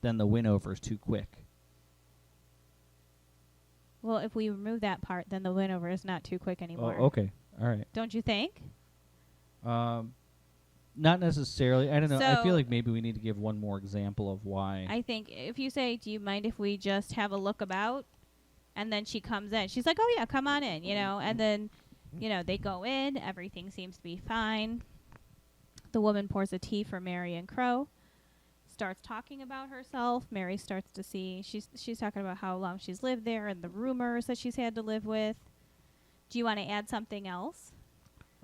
then the win over is too quick. Well, if we remove that part, then the win over is not too quick anymore. Oh, okay. All right. Don't you think? Not necessarily. I don't know. I So- feel like maybe we need to give one more example of why. I think if you say, do you mind if we just have a look about? And then she comes in. She's like, oh, yeah, come on in, And then, they go in. Everything seems to be fine. The woman pours a tea for Mary and Crow. Starts talking about herself. Mary starts to see. She's talking about how long she's lived there and the rumors that she's had to live with. Do you want to add something else?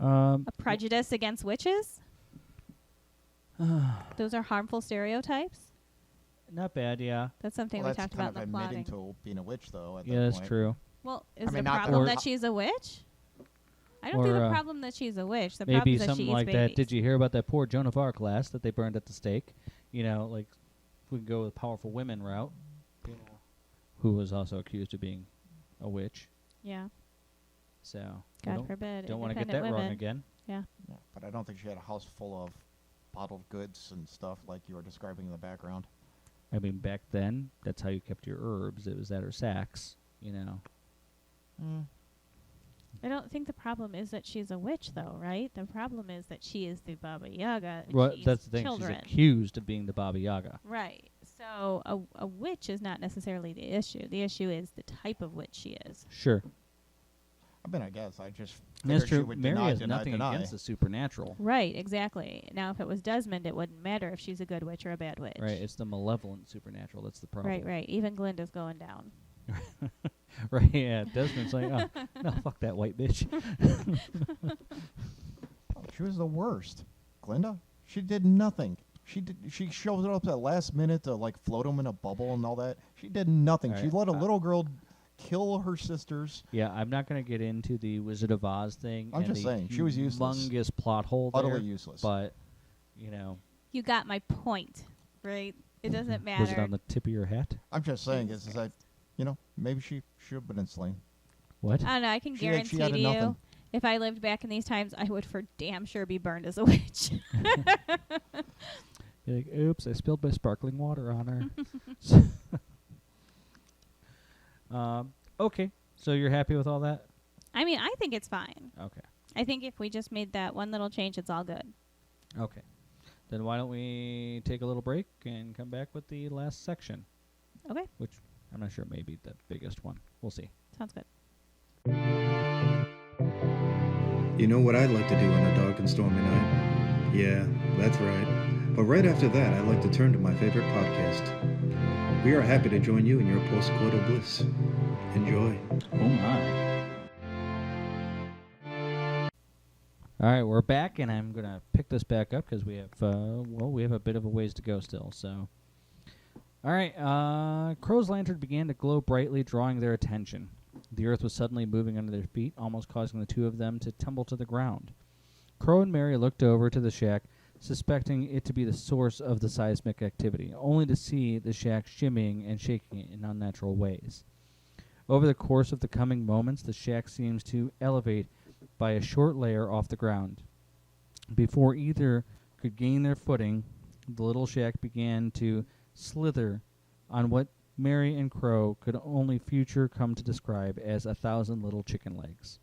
A prejudice against witches? Those are harmful stereotypes? Not bad, yeah. That's something Well, we that's talked kind about of in the admitting plotting. to being a witch, though. At Yeah, that that's point. true. Well, is mean, the not that problem Or- that she's a witch? I don't or, think the problem that she's a witch. The Maybe problem is that she something eats like babies. that. Did you hear about that poor Joan of Arc class that they burned at the stake? Like we can go with powerful women route. Who was also accused of being a witch. Yeah. So God don't, forbid. don't want to get independent that wrong women. again. Yeah. Yeah, but I don't think she had a house full of bottled goods and stuff like you were describing in the background. I mean, back then, that's how you kept your herbs. It was at her sacks, I don't think the problem is that she's a witch, though, right? The problem is that she is the Baba Yaga. And Well, she eats that's the thing. Children. She's accused of being the Baba Yaga. Right. So a witch is not necessarily the issue. The issue is the type of witch she is. Sure. I mean, I guess I just That's figured she true. would Mary deny, has deny, nothing deny. against the supernatural. Right, exactly. Now, if it was Desmond, it wouldn't matter if she's a good witch or a bad witch. Right. It's the malevolent supernatural. That's the problem. Right. Even Glinda's going down. Right, yeah. Desmond's like, oh, no, fuck that white bitch. She was the worst. Glinda, she did nothing. She shows up at last minute to like float him in a bubble and all that. She did nothing. All She right, let a little girl kill her sisters. Yeah, I'm not going to get into the Wizard of Oz thing. I'm and just the saying, she was useless. humongous plot hole Utterly there, useless. But, You got my point, right? It doesn't matter. was it on the tip of your hat? I'm just saying is that, maybe she should have been slain. What? I don't know. I can She guarantee added to you, nothing. if I lived back in these times, I would for damn sure be burned as a witch. You're like, oops, I spilled my sparkling water on her. Okay, so you're happy with all that? I mean, I think it's fine. Okay. I think if we just made that one little change, it's all good. Okay. Then why don't we take a little break and come back with the last section, Okay, which I'm not sure may be the biggest one. We'll see. sounds good. You know what I'd like to do on a dark and stormy night? Yeah, that's right. But right after that, I like to turn to my favorite podcast. We are happy to join you in your postcoital bliss. Enjoy. Oh my. All right, we're back, and I'm gonna pick this back up because we have we have a bit of a ways to go still. So, all right, Crow's lantern began to glow brightly, drawing their attention. The earth was suddenly moving under their feet, almost causing the two of them to tumble to the ground. Crow and Mary looked over to the shack, suspecting it to be the source of the seismic activity, only to see the shack shimmying and shaking in unnatural ways. Over the course of the coming moments, the shack seems to elevate by a short layer off the ground. Before either could gain their footing, the little shack began to slither on what Mary and Crow could only future come to describe as 1,000 little chicken legs.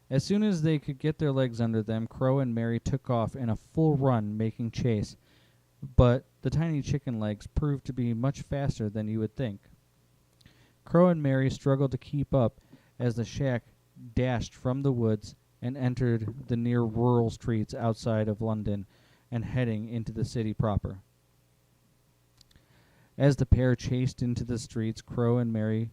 As soon as they could get their legs under them, Crow and Mary took off in a full run, making chase, but the tiny chicken legs proved to be much faster than you would think. Crow and Mary struggled to keep up as the shack dashed from the woods and entered the near rural streets outside of London and heading into the city proper. As the pair chased into the streets, Crow and Mary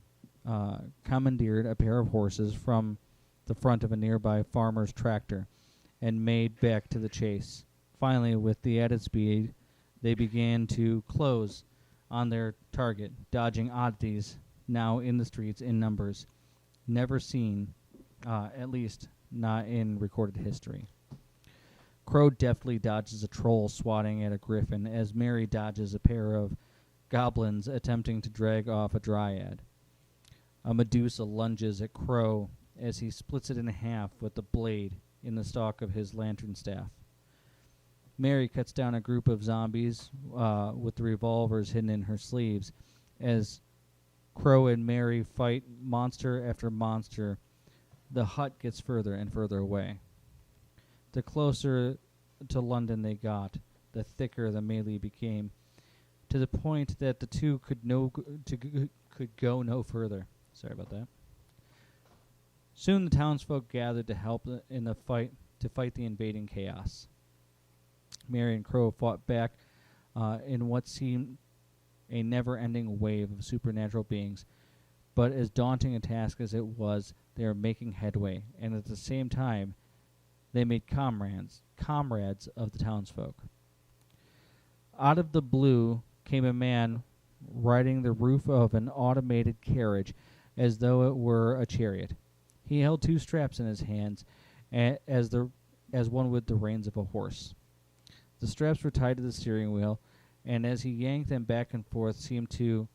commandeered a pair of horses from the front of a nearby farmer's tractor and made back to the chase. Finally, with the added speed, they began to close on their target, dodging oddities now in the streets in numbers never seen, at least not in recorded history. Crow deftly dodges a troll swatting at a griffin as Mary dodges a pair of goblins attempting to drag off a dryad. A Medusa lunges at Crow as he splits it in half with the blade in the stalk of his lantern staff. Mary cuts down a group of zombies with the revolvers hidden in her sleeves as Crow and Mary fight monster after monster. The hut gets further and further away. The closer to London they got, the thicker the melee became, to the point that the two could go no further. Sorry about that. Soon the townsfolk gathered to help in the fight to fight the invading chaos. Mary and Crow fought back in what seemed a never-ending wave of supernatural beings, but as daunting a task as it was, they were making headway, and at the same time, they made comrades of the townsfolk. Out of the blue came a man riding the roof of an automated carriage as though it were a chariot. He held two straps in his hands, as one would the reins of a horse. The straps were tied to the steering wheel, and as he yanked them back and forth, seemed to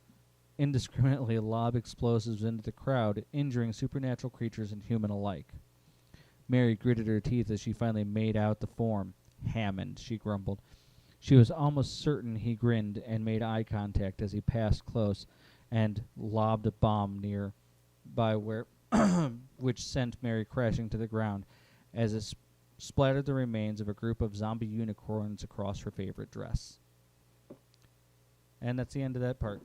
indiscriminately lob explosives into the crowd, injuring supernatural creatures and human alike. Mary gritted her teeth as she finally made out the form. Hammond, she grumbled. She was almost certain he grinned and made eye contact as he passed close and lobbed a bomb near by where which sent Mary crashing to the ground as it splattered the remains of a group of zombie unicorns across her favorite dress. And that's the end of that part.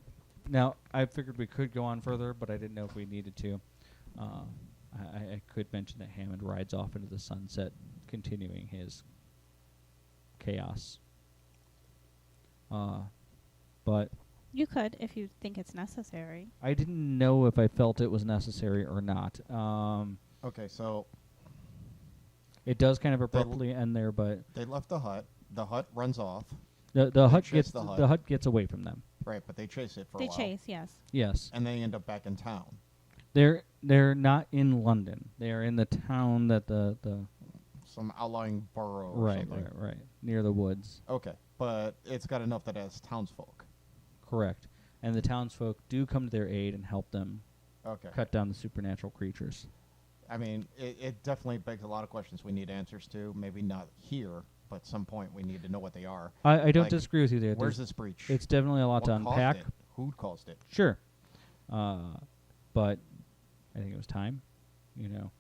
Now, I figured we could go on further, but I didn't know if we needed to. I could mention that Hammond rides off into the sunset, continuing his chaos. But You could if you think it's necessary. I didn't know if I felt it was necessary or not. Okay, so It does kind of abruptly end there, but they left the hut. The hut runs off. the hut chase gets the hut. the hut gets away from them. Right, but they chase it for a They while. chase, yes. Yes, And they end up back in town. they're not in London. They are in the town that the Some outlying borough or something. right near the woods. Okay, but it's got enough that has townsfolk. Correct. And the townsfolk do come to their aid and help them Okay. cut down the supernatural creatures. I mean, it definitely begs a lot of questions we need answers to. Maybe not here, but at some point we need to know what they are. I don't Like, disagree with you there. Where's There's- this breach? It's definitely a lot to What caused unpack. it? Who caused it? Sure. But I think it was time, you know.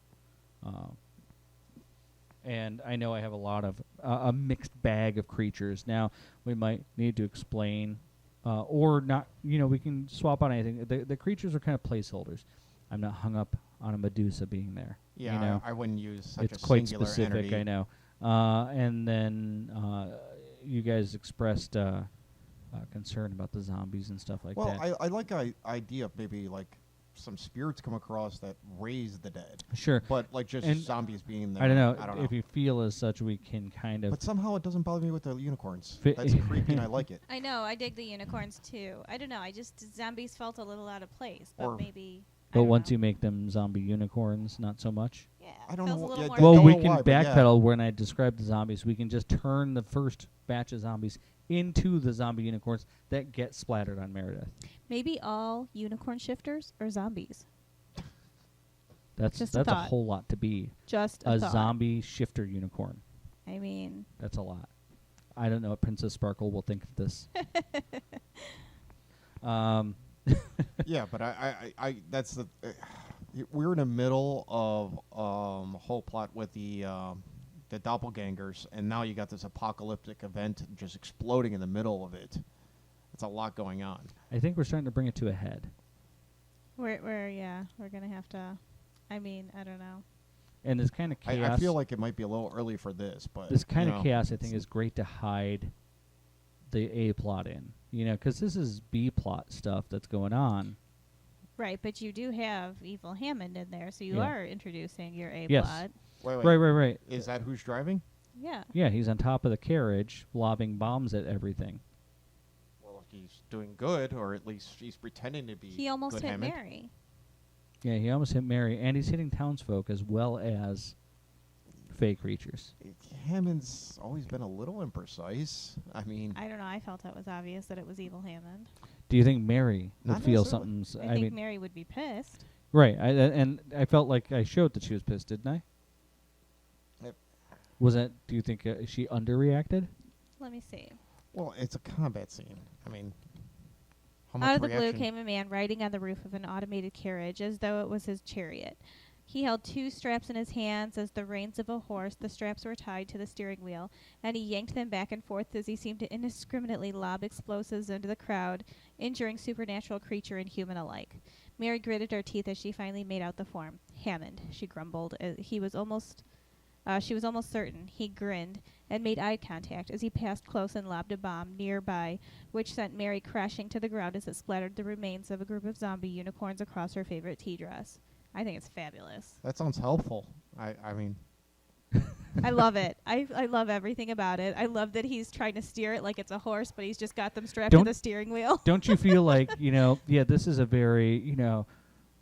And I know I have a lot of a mixed bag of creatures. Now, we might need to explain or not, you know, we can swap on anything. The creatures are kind of placeholders. I'm not hung up on a Medusa being there. Yeah, you know? I wouldn't use such It's a quite singular specific, entity. I know. And then you guys expressed concerned about the zombies and stuff like Well, that. I like the idea of maybe like some spirits come across that raise the dead, Sure. but like just And zombies being there. I don't know. I don't know. If you feel as such, we can kind of. But somehow it doesn't bother me with the unicorns. Fi- That's creepy, and I like it. I know. I dig the unicorns too. I don't know. I just zombies felt a little out of place, but Or- maybe. But once you make them zombie unicorns, not so much. yeah, I don't feels know a wh- little yeah, more I Well, don't we know can why, but yeah. backpedal when I describe the zombies. We can just turn the first batch of zombies into the zombie unicorns that get splattered on Meredith. Maybe all unicorn shifters are zombies. That's Just a a thought. whole lot to be. Just A thought. zombie shifter unicorn. I mean, That's a lot. I don't know what Princess Sparkle will think of this. Yeah, but I that's the. We're in the middle of whole plot with the doppelgangers, and now you got this apocalyptic event just exploding in the middle of it. It's a lot going on. I think we're starting to bring it to a head. we're gonna have to. I mean, I don't know. And this kind of chaos. I feel like it might be a little early for this, but this kind you of know, chaos, I think, is great to hide the A plot in. You know, because this is B plot stuff that's going on. Right, but you do have Evil Hammond in there, so you Yeah. are introducing your A Yes. plot. Wait. Right. Is that who's driving? Yeah. Yeah, he's on top of the carriage, lobbing bombs at everything. Well, he's doing good, or at least he's pretending to be. He almost good hit Hammond. Mary. Yeah, he almost hit Mary, and he's hitting townsfolk as well as fake creatures. Hammond's always been a little imprecise. I mean, I don't know. I felt it was obvious that it was Evil Hammond. Do you think Mary would Not feel necessarily. something's? I think mean, Mary would be pissed. right? And I felt like I showed that she was pissed, didn't I? Yep. Was that? Do you think she underreacted? Let me see. well, it's a combat scene. I mean, how Out much of the blue reaction? came a man riding on the roof of an automated carriage as though it was his chariot. He held two straps in his hands as the reins of a horse. The straps were tied to the steering wheel, and he yanked them back and forth as he seemed to indiscriminately lob explosives into the crowd, injuring supernatural creature and human alike. Mary gritted her teeth as she finally made out the form. Hammond, she grumbled. She was almost certain. He grinned and made eye contact as he passed close and lobbed a bomb nearby, which sent Mary crashing to the ground as it splattered the remains of a group of zombie unicorns across her favorite tea dress. I think it's fabulous. That sounds helpful. I mean, I love it. I love everything about it. I love that he's trying to steer it like it's a horse, but he's just got them strapped to Don't- the steering wheel. Don't you feel like yeah, this is a very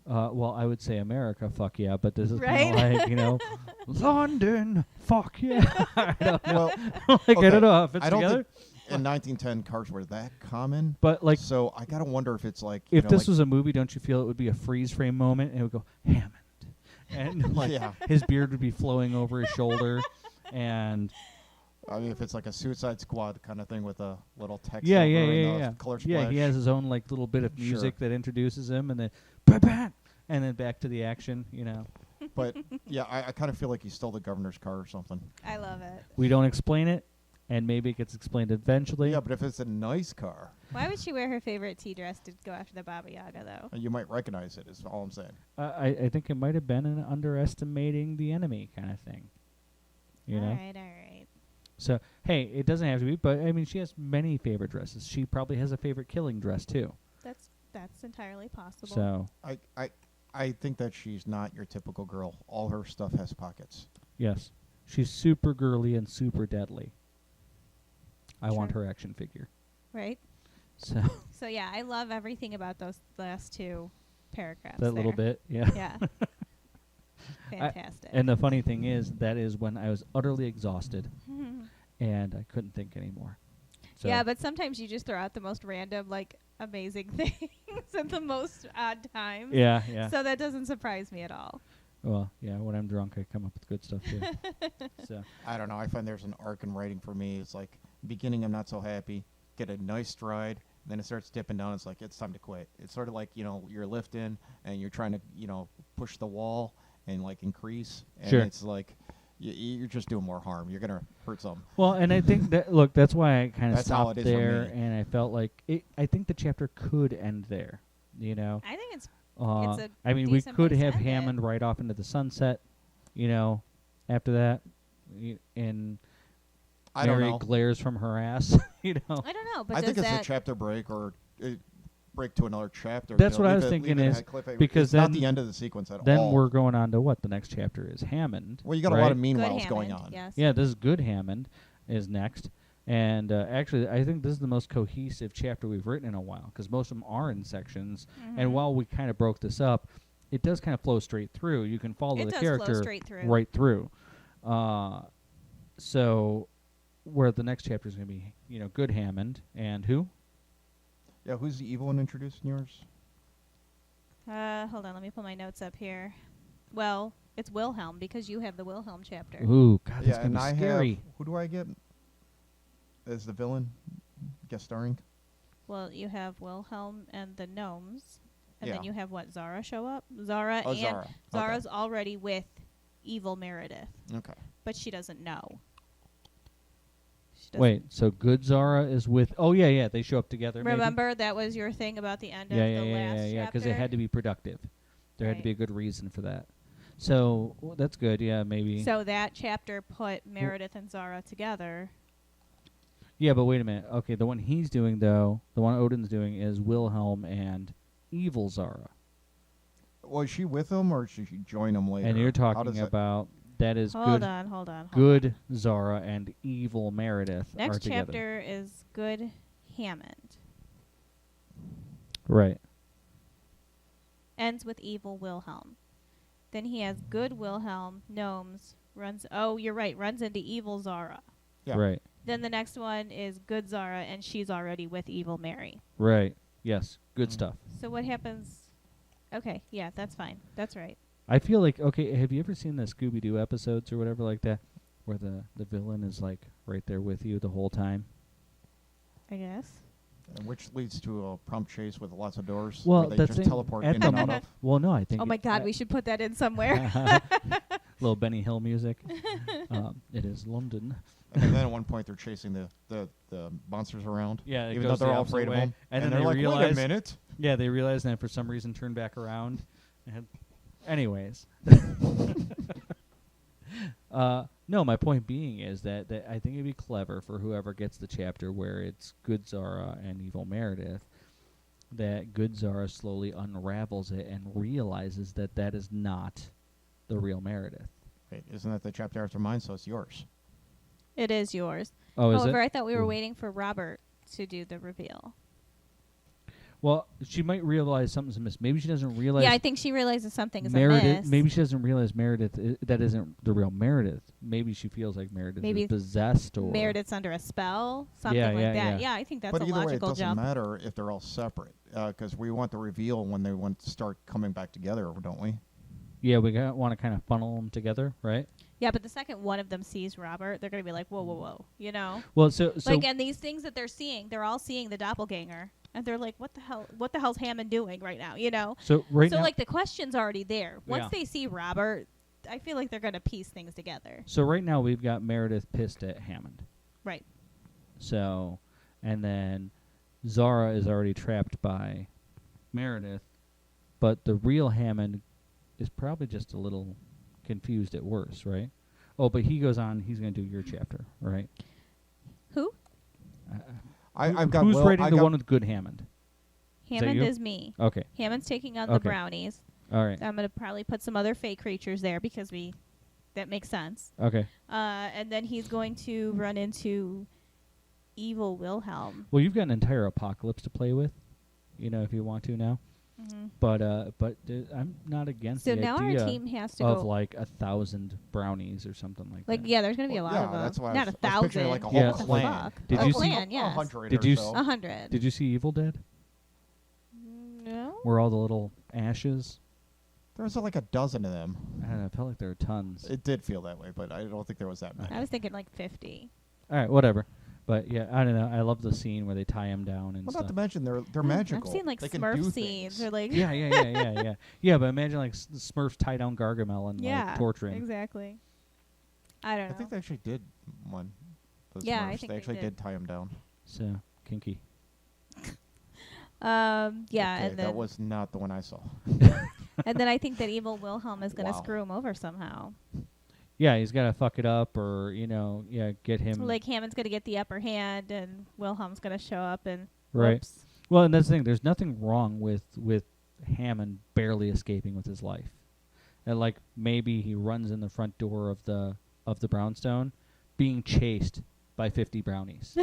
well, I would say America, fuck yeah, but this is Right? kind of like London, fuck yeah. I don't know. well, Like I okay, don't know if it's I don't together. think in 1910 cars were that common. But like, So I gotta wonder if it's like if you know, this like, was a movie, don't you feel it would be a freeze frame moment and it would go Hammond, and like Yeah. his beard would be flowing over his shoulder, and I mean, if it's like a Suicide Squad kind of thing with a little text. yeah, over yeah, and yeah, the yeah. Color Yeah, he splash. has his own like little bit of Sure. music that introduces him, and then bah, and then back to the action. But yeah, I kind of feel like he stole the governor's car or something. I love it. We don't explain it, and maybe it gets explained eventually. Yeah, but if it's a nice car, Why would she wear her favorite tea dress to go after the Baba Yaga, though? you might recognize it. Is all I'm saying. I think it might have been an underestimating the enemy kind of thing. You know. All right. So hey, it doesn't have to be, but I mean, she has many favorite dresses. She probably has a favorite killing dress too. That's entirely possible. So I think that she's not your typical girl. All her stuff has pockets. yes, she's super girly and super deadly. I want Sure. her action figure. Right? So So yeah, I love everything about those last two paragraphs. that little there. bit, yeah. Yeah. Fantastic. And the funny thing is, that is when I was utterly exhausted and I couldn't think anymore. So yeah, but sometimes you just throw out the most random, like, amazing things at the most odd times. yeah. So that doesn't surprise me at all. Well, yeah. When I'm drunk, I come up with good stuff too. So I don't know. I find there's an arc in writing for me. It's like beginning, I'm not so happy. Get a nice stride, then it starts dipping down. It's like it's time to quit. It's sort of like you're lifting and you're trying to push the wall and like increase, and Sure. it's like you're just doing more harm. You're gonna hurt some. well, and I think that that's why I kind of That's how stopped it is for there, me. and I felt like I think the chapter could end there. I think it's a I mean, we decent could place to have end it. Hammond right off into the sunset, after that, and I don't Mary know. glares from her ass. I don't know, but I does think it's that a chapter break or break to another chapter. That's what I leave was it- thinking leave it is at cliffhanger. because it's not then- the end of the sequence at Then all. we're going on to what the next chapter is. Hammond. Well, you got a right? lot of good meanwhiles going Hammond, on. Yes. Yeah, this is Good Hammond is next. And actually, I think this is the most cohesive chapter we've written in a while because most of them are in sections. And while we kind of broke this up, it does kind of flow straight through. You can follow It the does flow character straight through. right through. So, where the next chapter is going to be, Good Hammond and who? Yeah, who's the evil one introduced in yours? Hold on, let me pull my notes up here. Well, it's Wilhelm because you have the Wilhelm chapter. Ooh, God, that's Yeah, going and to be I scary. have. Who do I get as the villain? Guest starring? Well, you have Wilhelm and the gnomes, and Yeah. then you have what? Zara show up. Zara Oh, and Zara. Zara's already with evil Meredith, Okay. but she doesn't know. She doesn't- Wait, so Good Zara is with... Oh, yeah, they show up together. maybe? Remember that was your thing about the end Yeah, of yeah, the yeah, last yeah, because it chapter? had to be productive. There had to Right. be a good reason for that. So, that's good, yeah, maybe. So that chapter put Meredith and Zara together. Yeah, but wait a minute. Okay, the one he's doing, though, the one Odin's doing is Wilhelm and Evil Zara. Was she with him or should she join him later? And you're How talking does that- about that is Hold good on. good Zara and Evil Meredith are Next together. chapter is Good Hammond. Right. Ends with Evil Wilhelm. Then he has Good Wilhelm, Gnomes, runs... Oh, you're right, runs into Evil Zara. Yeah. Right. Then the next one is Good Zara, and she's already with Evil Mary. Right. Yes. Good stuff. So what happens... Okay, yeah, that's fine. That's right. I feel like, okay, have you ever seen the Scooby-Doo episodes or whatever like that where the villain is, like, right there with you the whole time? I guess. And which leads to a prompt chase with lots of doors Well, where they the just thing teleport at in the and out mo- of. Well, no, I think... Oh my God, we should put that in somewhere. Little Benny Hill music. It is London. And then at one point they're chasing the monsters around. Yeah, it even though goes they're the all opposite afraid way. of them. And then they're they like, wait a realize- minute. Yeah, they realized and for some reason turned back around. And anyways. No, my point being is that I think it'd be clever for whoever gets the chapter where it's Good Zara and Evil Meredith, that Good Zara slowly unravels it and realizes that is not the real Meredith. Wait, isn't that the chapter after mine? So it's yours. It is yours. Oh, is However, it? I thought we were Ooh. waiting for Robert to do the reveal. Well, she might realize something's amiss. Maybe she doesn't realize. Yeah, I think she realizes something is Meredith. amiss. Maybe she doesn't realize Meredith that isn't the real Meredith. Maybe she feels like Meredith Maybe is possessed or Meredith's under a spell, something Yeah, like yeah, that. yeah. Yeah, I think that's but a either way, it logical doesn't jump. matter if they're all separate because we want the reveal when they want to start coming back together, don't we? Yeah, we want to kind of funnel them together, right? Yeah, but the second one of them sees Robert, they're going to be like, whoa, whoa, whoa, you know? Well, so Like, and these things that they're seeing, they're all seeing the doppelganger. And they're like, what the hell's Hammond doing right now, you know? so right So, now, like, the question's already there. Once Yeah. they see Robert, I feel like they're going to piece things together. so right now we've got Meredith pissed at Hammond. Right. So, and then Zara is already trapped by Meredith, but the real Hammond is probably just a little confused at worst, right? Oh, but he goes on. He's going to do your chapter, right? Who? I've got Who's Will, writing I the got- one with good Hammond? Hammond you? is me. Okay, Hammond's taking on the Okay. brownies. all right, I'm going to probably put some other fake creatures there because that makes sense. okay. And then he's going to run into evil Wilhelm. Well, you've got an entire apocalypse to play with, if you want to now. Mm-hmm. But I'm not against So the now idea our team has to of go. like 1,000 brownies or something like that. Yeah, there's going to be a Well, lot yeah, of them. that's why I Not was- a I was picturing thousand. like a Yeah, whole like- clan. Did a you see- clan, yes. 100 Did or you so. 100. Did you see Evil Dead? No. Where all the little ashes? There was like a dozen of them. I don't know. I felt like there were tons. It did feel that way, but I don't think there was that many. I was thinking like 50. All right, whatever. But yeah, I don't know. I love the scene where they tie him down and Well, stuff. not to mention they're magical. I've seen like they can Smurf do scenes. things. They're like, Yeah. Yeah, but imagine like Smurfs tie down Gargamel and yeah, like torture him. exactly. I don't I know. think they actually did one. Those Yeah, I Smurfs. think they they actually did. did tie him down. So kinky. Yeah, Okay, and then that was not the one I saw. and then I think that evil Wilhelm is going to Wow. screw him over somehow. Yeah, he's got to fuck it up, or get him Like Hammond's gonna get the upper hand, and Wilhelm's gonna show up and right. whoops. Well, and that's the thing. There's nothing wrong with Hammond barely escaping with his life. And like maybe he runs in the front door of the brownstone, being chased by 50 brownies.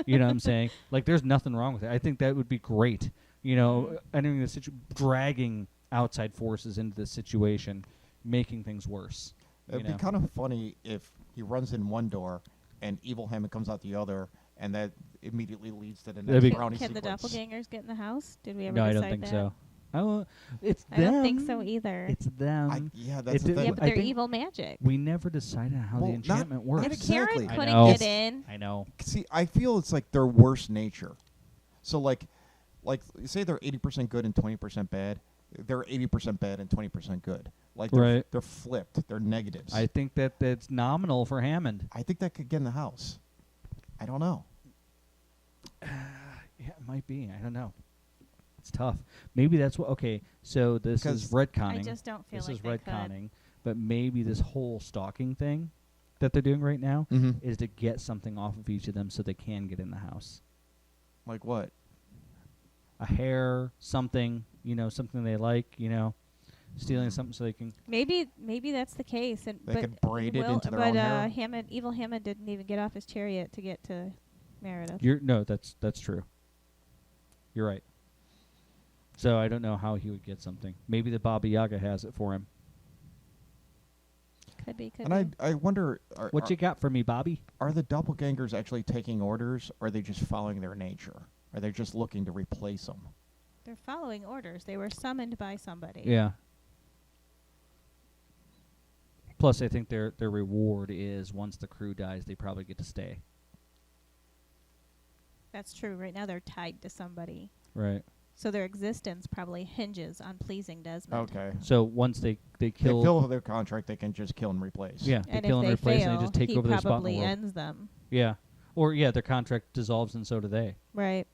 You know what I'm saying? Like there's nothing wrong with it. I think that would be great. Entering the dragging outside forces into this situation, making things worse. It'd be kind of funny if he runs in one door and Evil Hammond comes out the other, and that immediately leads to the next brownie Can the sequence. doppelgangers get in the house? Did we ever No, I decide don't think that? so. It's I them. don't think so either. It's them. Yeah, that's the thing. Yeah, but I they're think evil magic. We never decided how Well, the enchantment works. If Exactly. Karen I couldn't know. get in, I know. See, I feel it's like their worst nature. So like say they're 80% good and 20% bad. They're 80% bad and 20% good. Like they're flipped. They're negatives. I think that's nominal for Hammond. I think that could get in the house. I don't know. Yeah, it might be. I don't know. It's tough. Maybe that's what. Okay, so this is retconning. I just don't feel this like is they retconning. But maybe this whole stalking thing that they're doing right now is to get something off of each of them so they can get in the house. Like what? A hair, something, something they like, stealing something so they can. Maybe that's the case. And They could braid it into their own hair. Evil Hammond didn't even get off his chariot to get to Meredith. That's true. You're right. So I don't know how he would get something. Maybe the Baba Yaga has it for him. Could be. And I wonder, What you got for me, Bobby? are the doppelgangers actually taking orders, or are they just following their nature? Are they just looking to replace them? They're following orders. They were summoned by somebody. Yeah. Plus, I think their reward is once the crew dies, they probably get to stay. That's true. Right now they're tied to somebody. Right. So their existence probably hinges on pleasing Desmond. Okay. So once they kill... They fill their contract, they can just kill and replace. Yeah, they And kill if and they replace, fail, and they just take he over their spot in the probably world. ends them. Yeah. Or, their contract dissolves, and so do they. Right.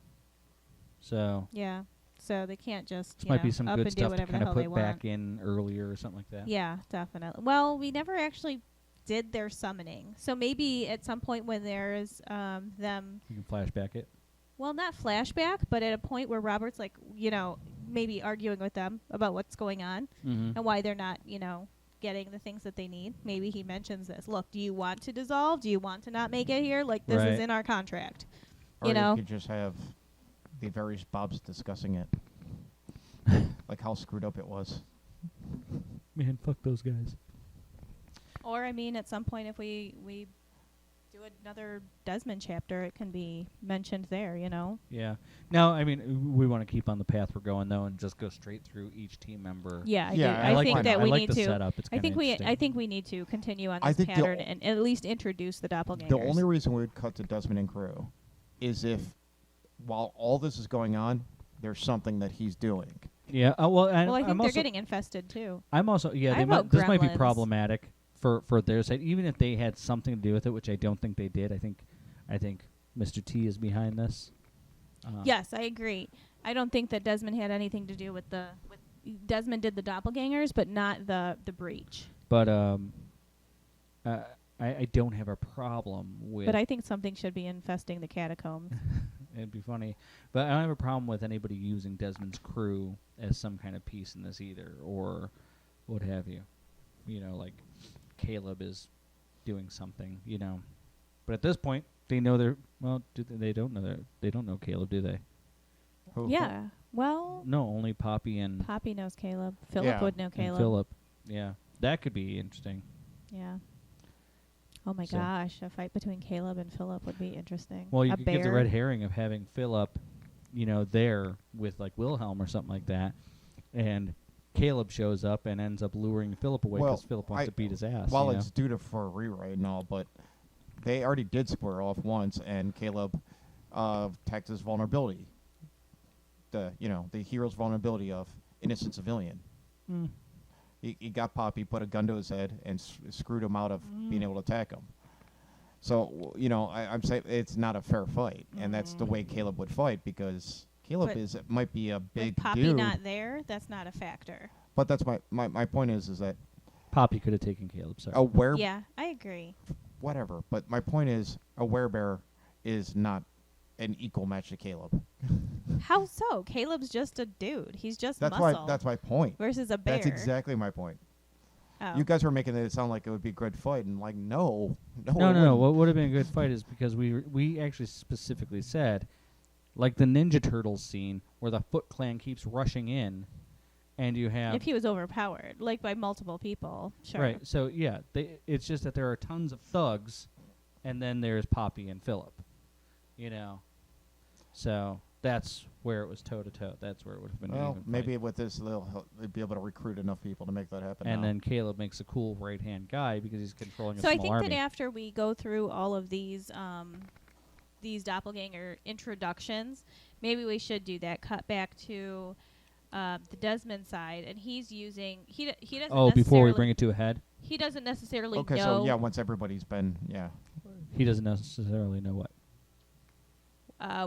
So... Yeah. So they can't just This might be some up good and do stuff to whatever the kind of hell they put want. back in earlier or something like that. Yeah, definitely. Well, we never actually did their summoning. So maybe at some point when there's them... You can flashback it. Well, not flashback, but at a point where Robert's like, maybe arguing with them about what's going on and why they're not, getting the things that they need. Maybe he mentions this. Look, do you want to dissolve? Do you want to not make it here? Like, this is in our contract. Or you could just have the various Bobs discussing it. Like how screwed up it was. Man, fuck those guys. Or, at some point if we do another Desmond chapter, it can be mentioned there, Yeah. No, we want to keep on the path we're going though, and just go straight through each team member. Yeah, I think that we like need the to. setup. It's I think interesting. we need to continue on I this think the pattern and at least introduce the doppelgangers. The only reason we would cut to Desmond and crew is if, while all this is going on, there's something that he's doing. Yeah. Well, I think I'm they're also, getting infested too. I'm also. Yeah. I wrote This might be Gremlins. problematic for their side, even if they had something to do with it, which I don't think they did. I think Mr. T is behind this. Yes, I agree. I don't think that Desmond had anything to do with Desmond did the doppelgangers, but not the breach. But I don't have a problem with. But I think something should be infesting the catacombs. It'd be funny, but I don't have a problem with anybody using Desmond's crew as some kind of piece in this either, or what have you. Like Caleb is doing something. But at this point, they know they're they don't know Caleb, do they? Yeah. Well, No, only Poppy and Poppy knows Caleb. Philip would know Caleb. Philip. Yeah, that could be interesting. Yeah. Oh my So- gosh, a fight between Caleb and Philip would be interesting. Well, you a could bear. give the red herring of having Philip, there with like Wilhelm or something like that, and Caleb shows up and ends up luring Philip away because Philip wants to beat his ass. Well, it's due for a rewrite and all, but they already did square off once, and Caleb tagged his vulnerability. The hero's vulnerability of innocent civilian. Mm. He got Poppy, put a gun to his head, and screwed him out of being able to attack him. So, I'm saying it's not a fair fight, and that's the way Caleb would fight, because Caleb might be a big With Poppy dude. not there, that's not a factor. But that's my point is that Poppy could have taken Caleb. Sorry. A were Yeah, I agree. whatever. But my point is, a werebear is not an equal match to Caleb. How so? Caleb's just a dude. He's just That's muscle. That's my point. Versus a bear. That's exactly my point. Oh. You guys were making it sound like it would be a good fight, and like, no. No. What would have been a good fight is because we actually specifically said, like the Ninja Turtles scene where the Foot Clan keeps rushing in, and you have If he was overpowered, like by multiple people, sure. right. So yeah, it's just that there are tons of thugs, and then there's Poppy and Philip, you know. So that's where it was toe to toe. That's where it would have been. an Well, even maybe fight. with this, they'll be able to recruit enough people to make that happen. And now. then Caleb makes a cool right hand guy because he's controlling So a I small think army. that after we go through all of these doppelganger introductions, maybe we should do that. Cut back to the Desmond side, and he's using he doesn't. Oh, before we necessarily- bring it to a head, he doesn't necessarily okay, know. so yeah, once everybody's been, he doesn't necessarily know what.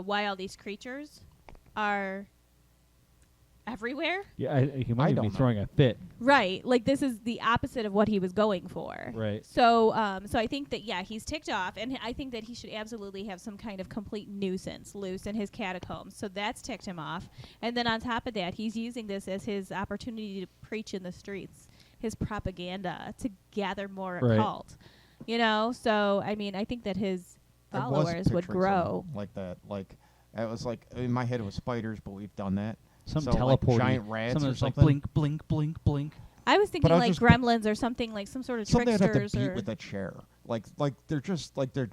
Why all these creatures are everywhere. Yeah, he might I even don't be know. throwing a fit. Right. Like this is the opposite of what he was going for. Right. So so I think that he's ticked off, and I think that he should absolutely have some kind of complete nuisance loose in his catacombs. So that's ticked him off. And then on top of that, he's using this as his opportunity to preach in the streets, his propaganda to gather more Right. occult. You know? So I mean, I think that his I was followers would picturing grow. something like that. Like it was like in my head it was spiders, but we've done that. Some So, like, teleporting, giant rats something or that's like something? blink, blink, blink, blink. I was thinking I was like just- gremlins or something, like some sort of Something I'd have to tricksters beat or with a chair. Like they're just like they're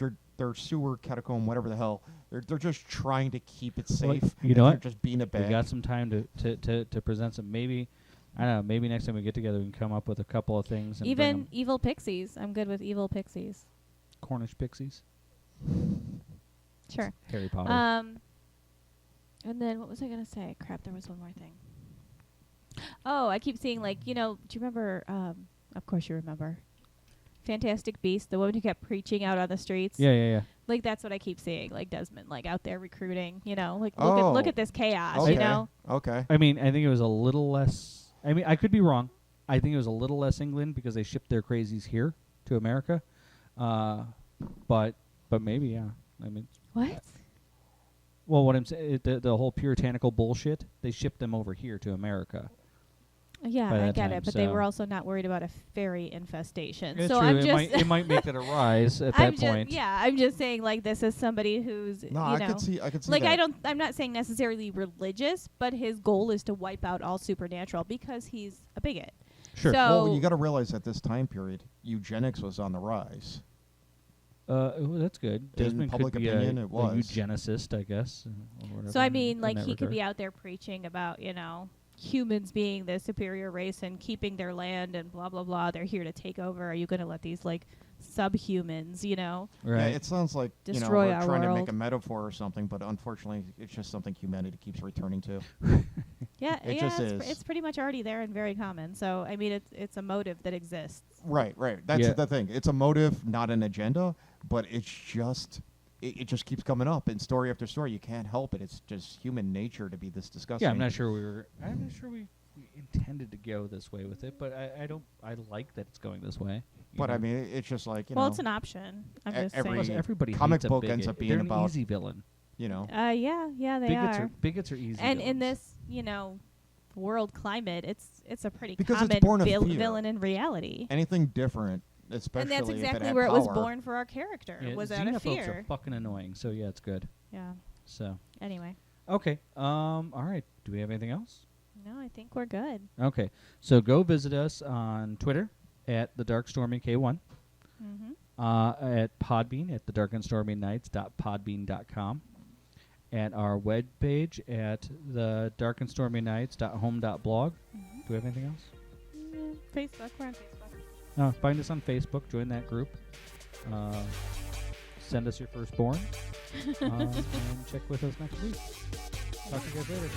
sewer catacomb, whatever the hell. They're just trying to keep it Well, safe. you and know they're what? just being a We bag. got some time to present some. Maybe I don't know. Maybe next time we get together, we can come up with a couple of things. And bring even 'em. evil pixies. I'm good with evil pixies. Cornish pixies, Sure. Harry Potter. And then what was I gonna say? Crap, there was one more thing. Oh, I keep seeing like, do you remember of course you remember. Fantastic Beasts, the woman who kept preaching out on the streets. yeah. Like that's what I keep seeing, like Desmond, like out there recruiting, like Oh. look at this chaos, Okay. Okay. I mean, I think it was a little less. I mean, I could be wrong. I think it was a little less England because they shipped their crazies here to America. But maybe, yeah. I mean, What? well, what I'm saying, the whole puritanical bullshit, they shipped them over here to America. Yeah, By I that get time, it, but they so- were also not worried about a fairy infestation. It's so true. I'm it just might make that a rise at I'm that point. I'm just saying like this is somebody who's No, I could see like that. I'm not saying necessarily religious, but his goal is to wipe out all supernatural because he's a bigot. Sure. So Well, you got to realize at this time period, eugenics was on the rise. Well, that's good. In Desmond public could be opinion, a it was. eugenicist, I guess. Or whatever So I in mean, like that he could regard. be out there preaching about, humans being the superior race and keeping their land and blah blah blah. They're here to take over. Are you going to let these like subhumans, Right. Yeah, it sounds like Destroy we're our trying to make world. a metaphor or something, but unfortunately, it's just something humanity keeps returning to. Yeah, It just is. It's pretty much already there and very common. So I mean, it's a motive that exists. Right. That's Yeah. the thing. It's a motive, not an agenda, but it's just it just keeps coming up in story after story. You can't help it. It's just human nature to be this disgusting. Yeah, I'm not sure we intended to go this way with it, but I like that it's going this way. you But know? I mean, it's just like Well, it's an option. I'm just every- Plus, saying. everybody comic hates a book bigot. ends up being They're an about- easy villain. Yeah, they are. Bigots are easy. And in villains. this, world climate, it's a pretty Because it's common born of fear. villain in reality. anything different, especially And that's if it exactly had where it was power. born for our character. Yeah, Was out of xenophobes fear. are fucking annoying. So yeah, it's good. Yeah. So Anyway, okay. All right. Do we have anything else? no, I think we're good. Okay. So go visit us on Twitter at the Dark Stormy K1. Mm-hmm. At Podbean at thedarkandstormynights.podbean.com, at our webpage at the darkandstormynights.home.blog. Mm-hmm. Do we have anything else? Facebook. We're on Facebook. No, find us on Facebook. Join that group. Send us your firstborn. And check with us next week. Talk to you guys later.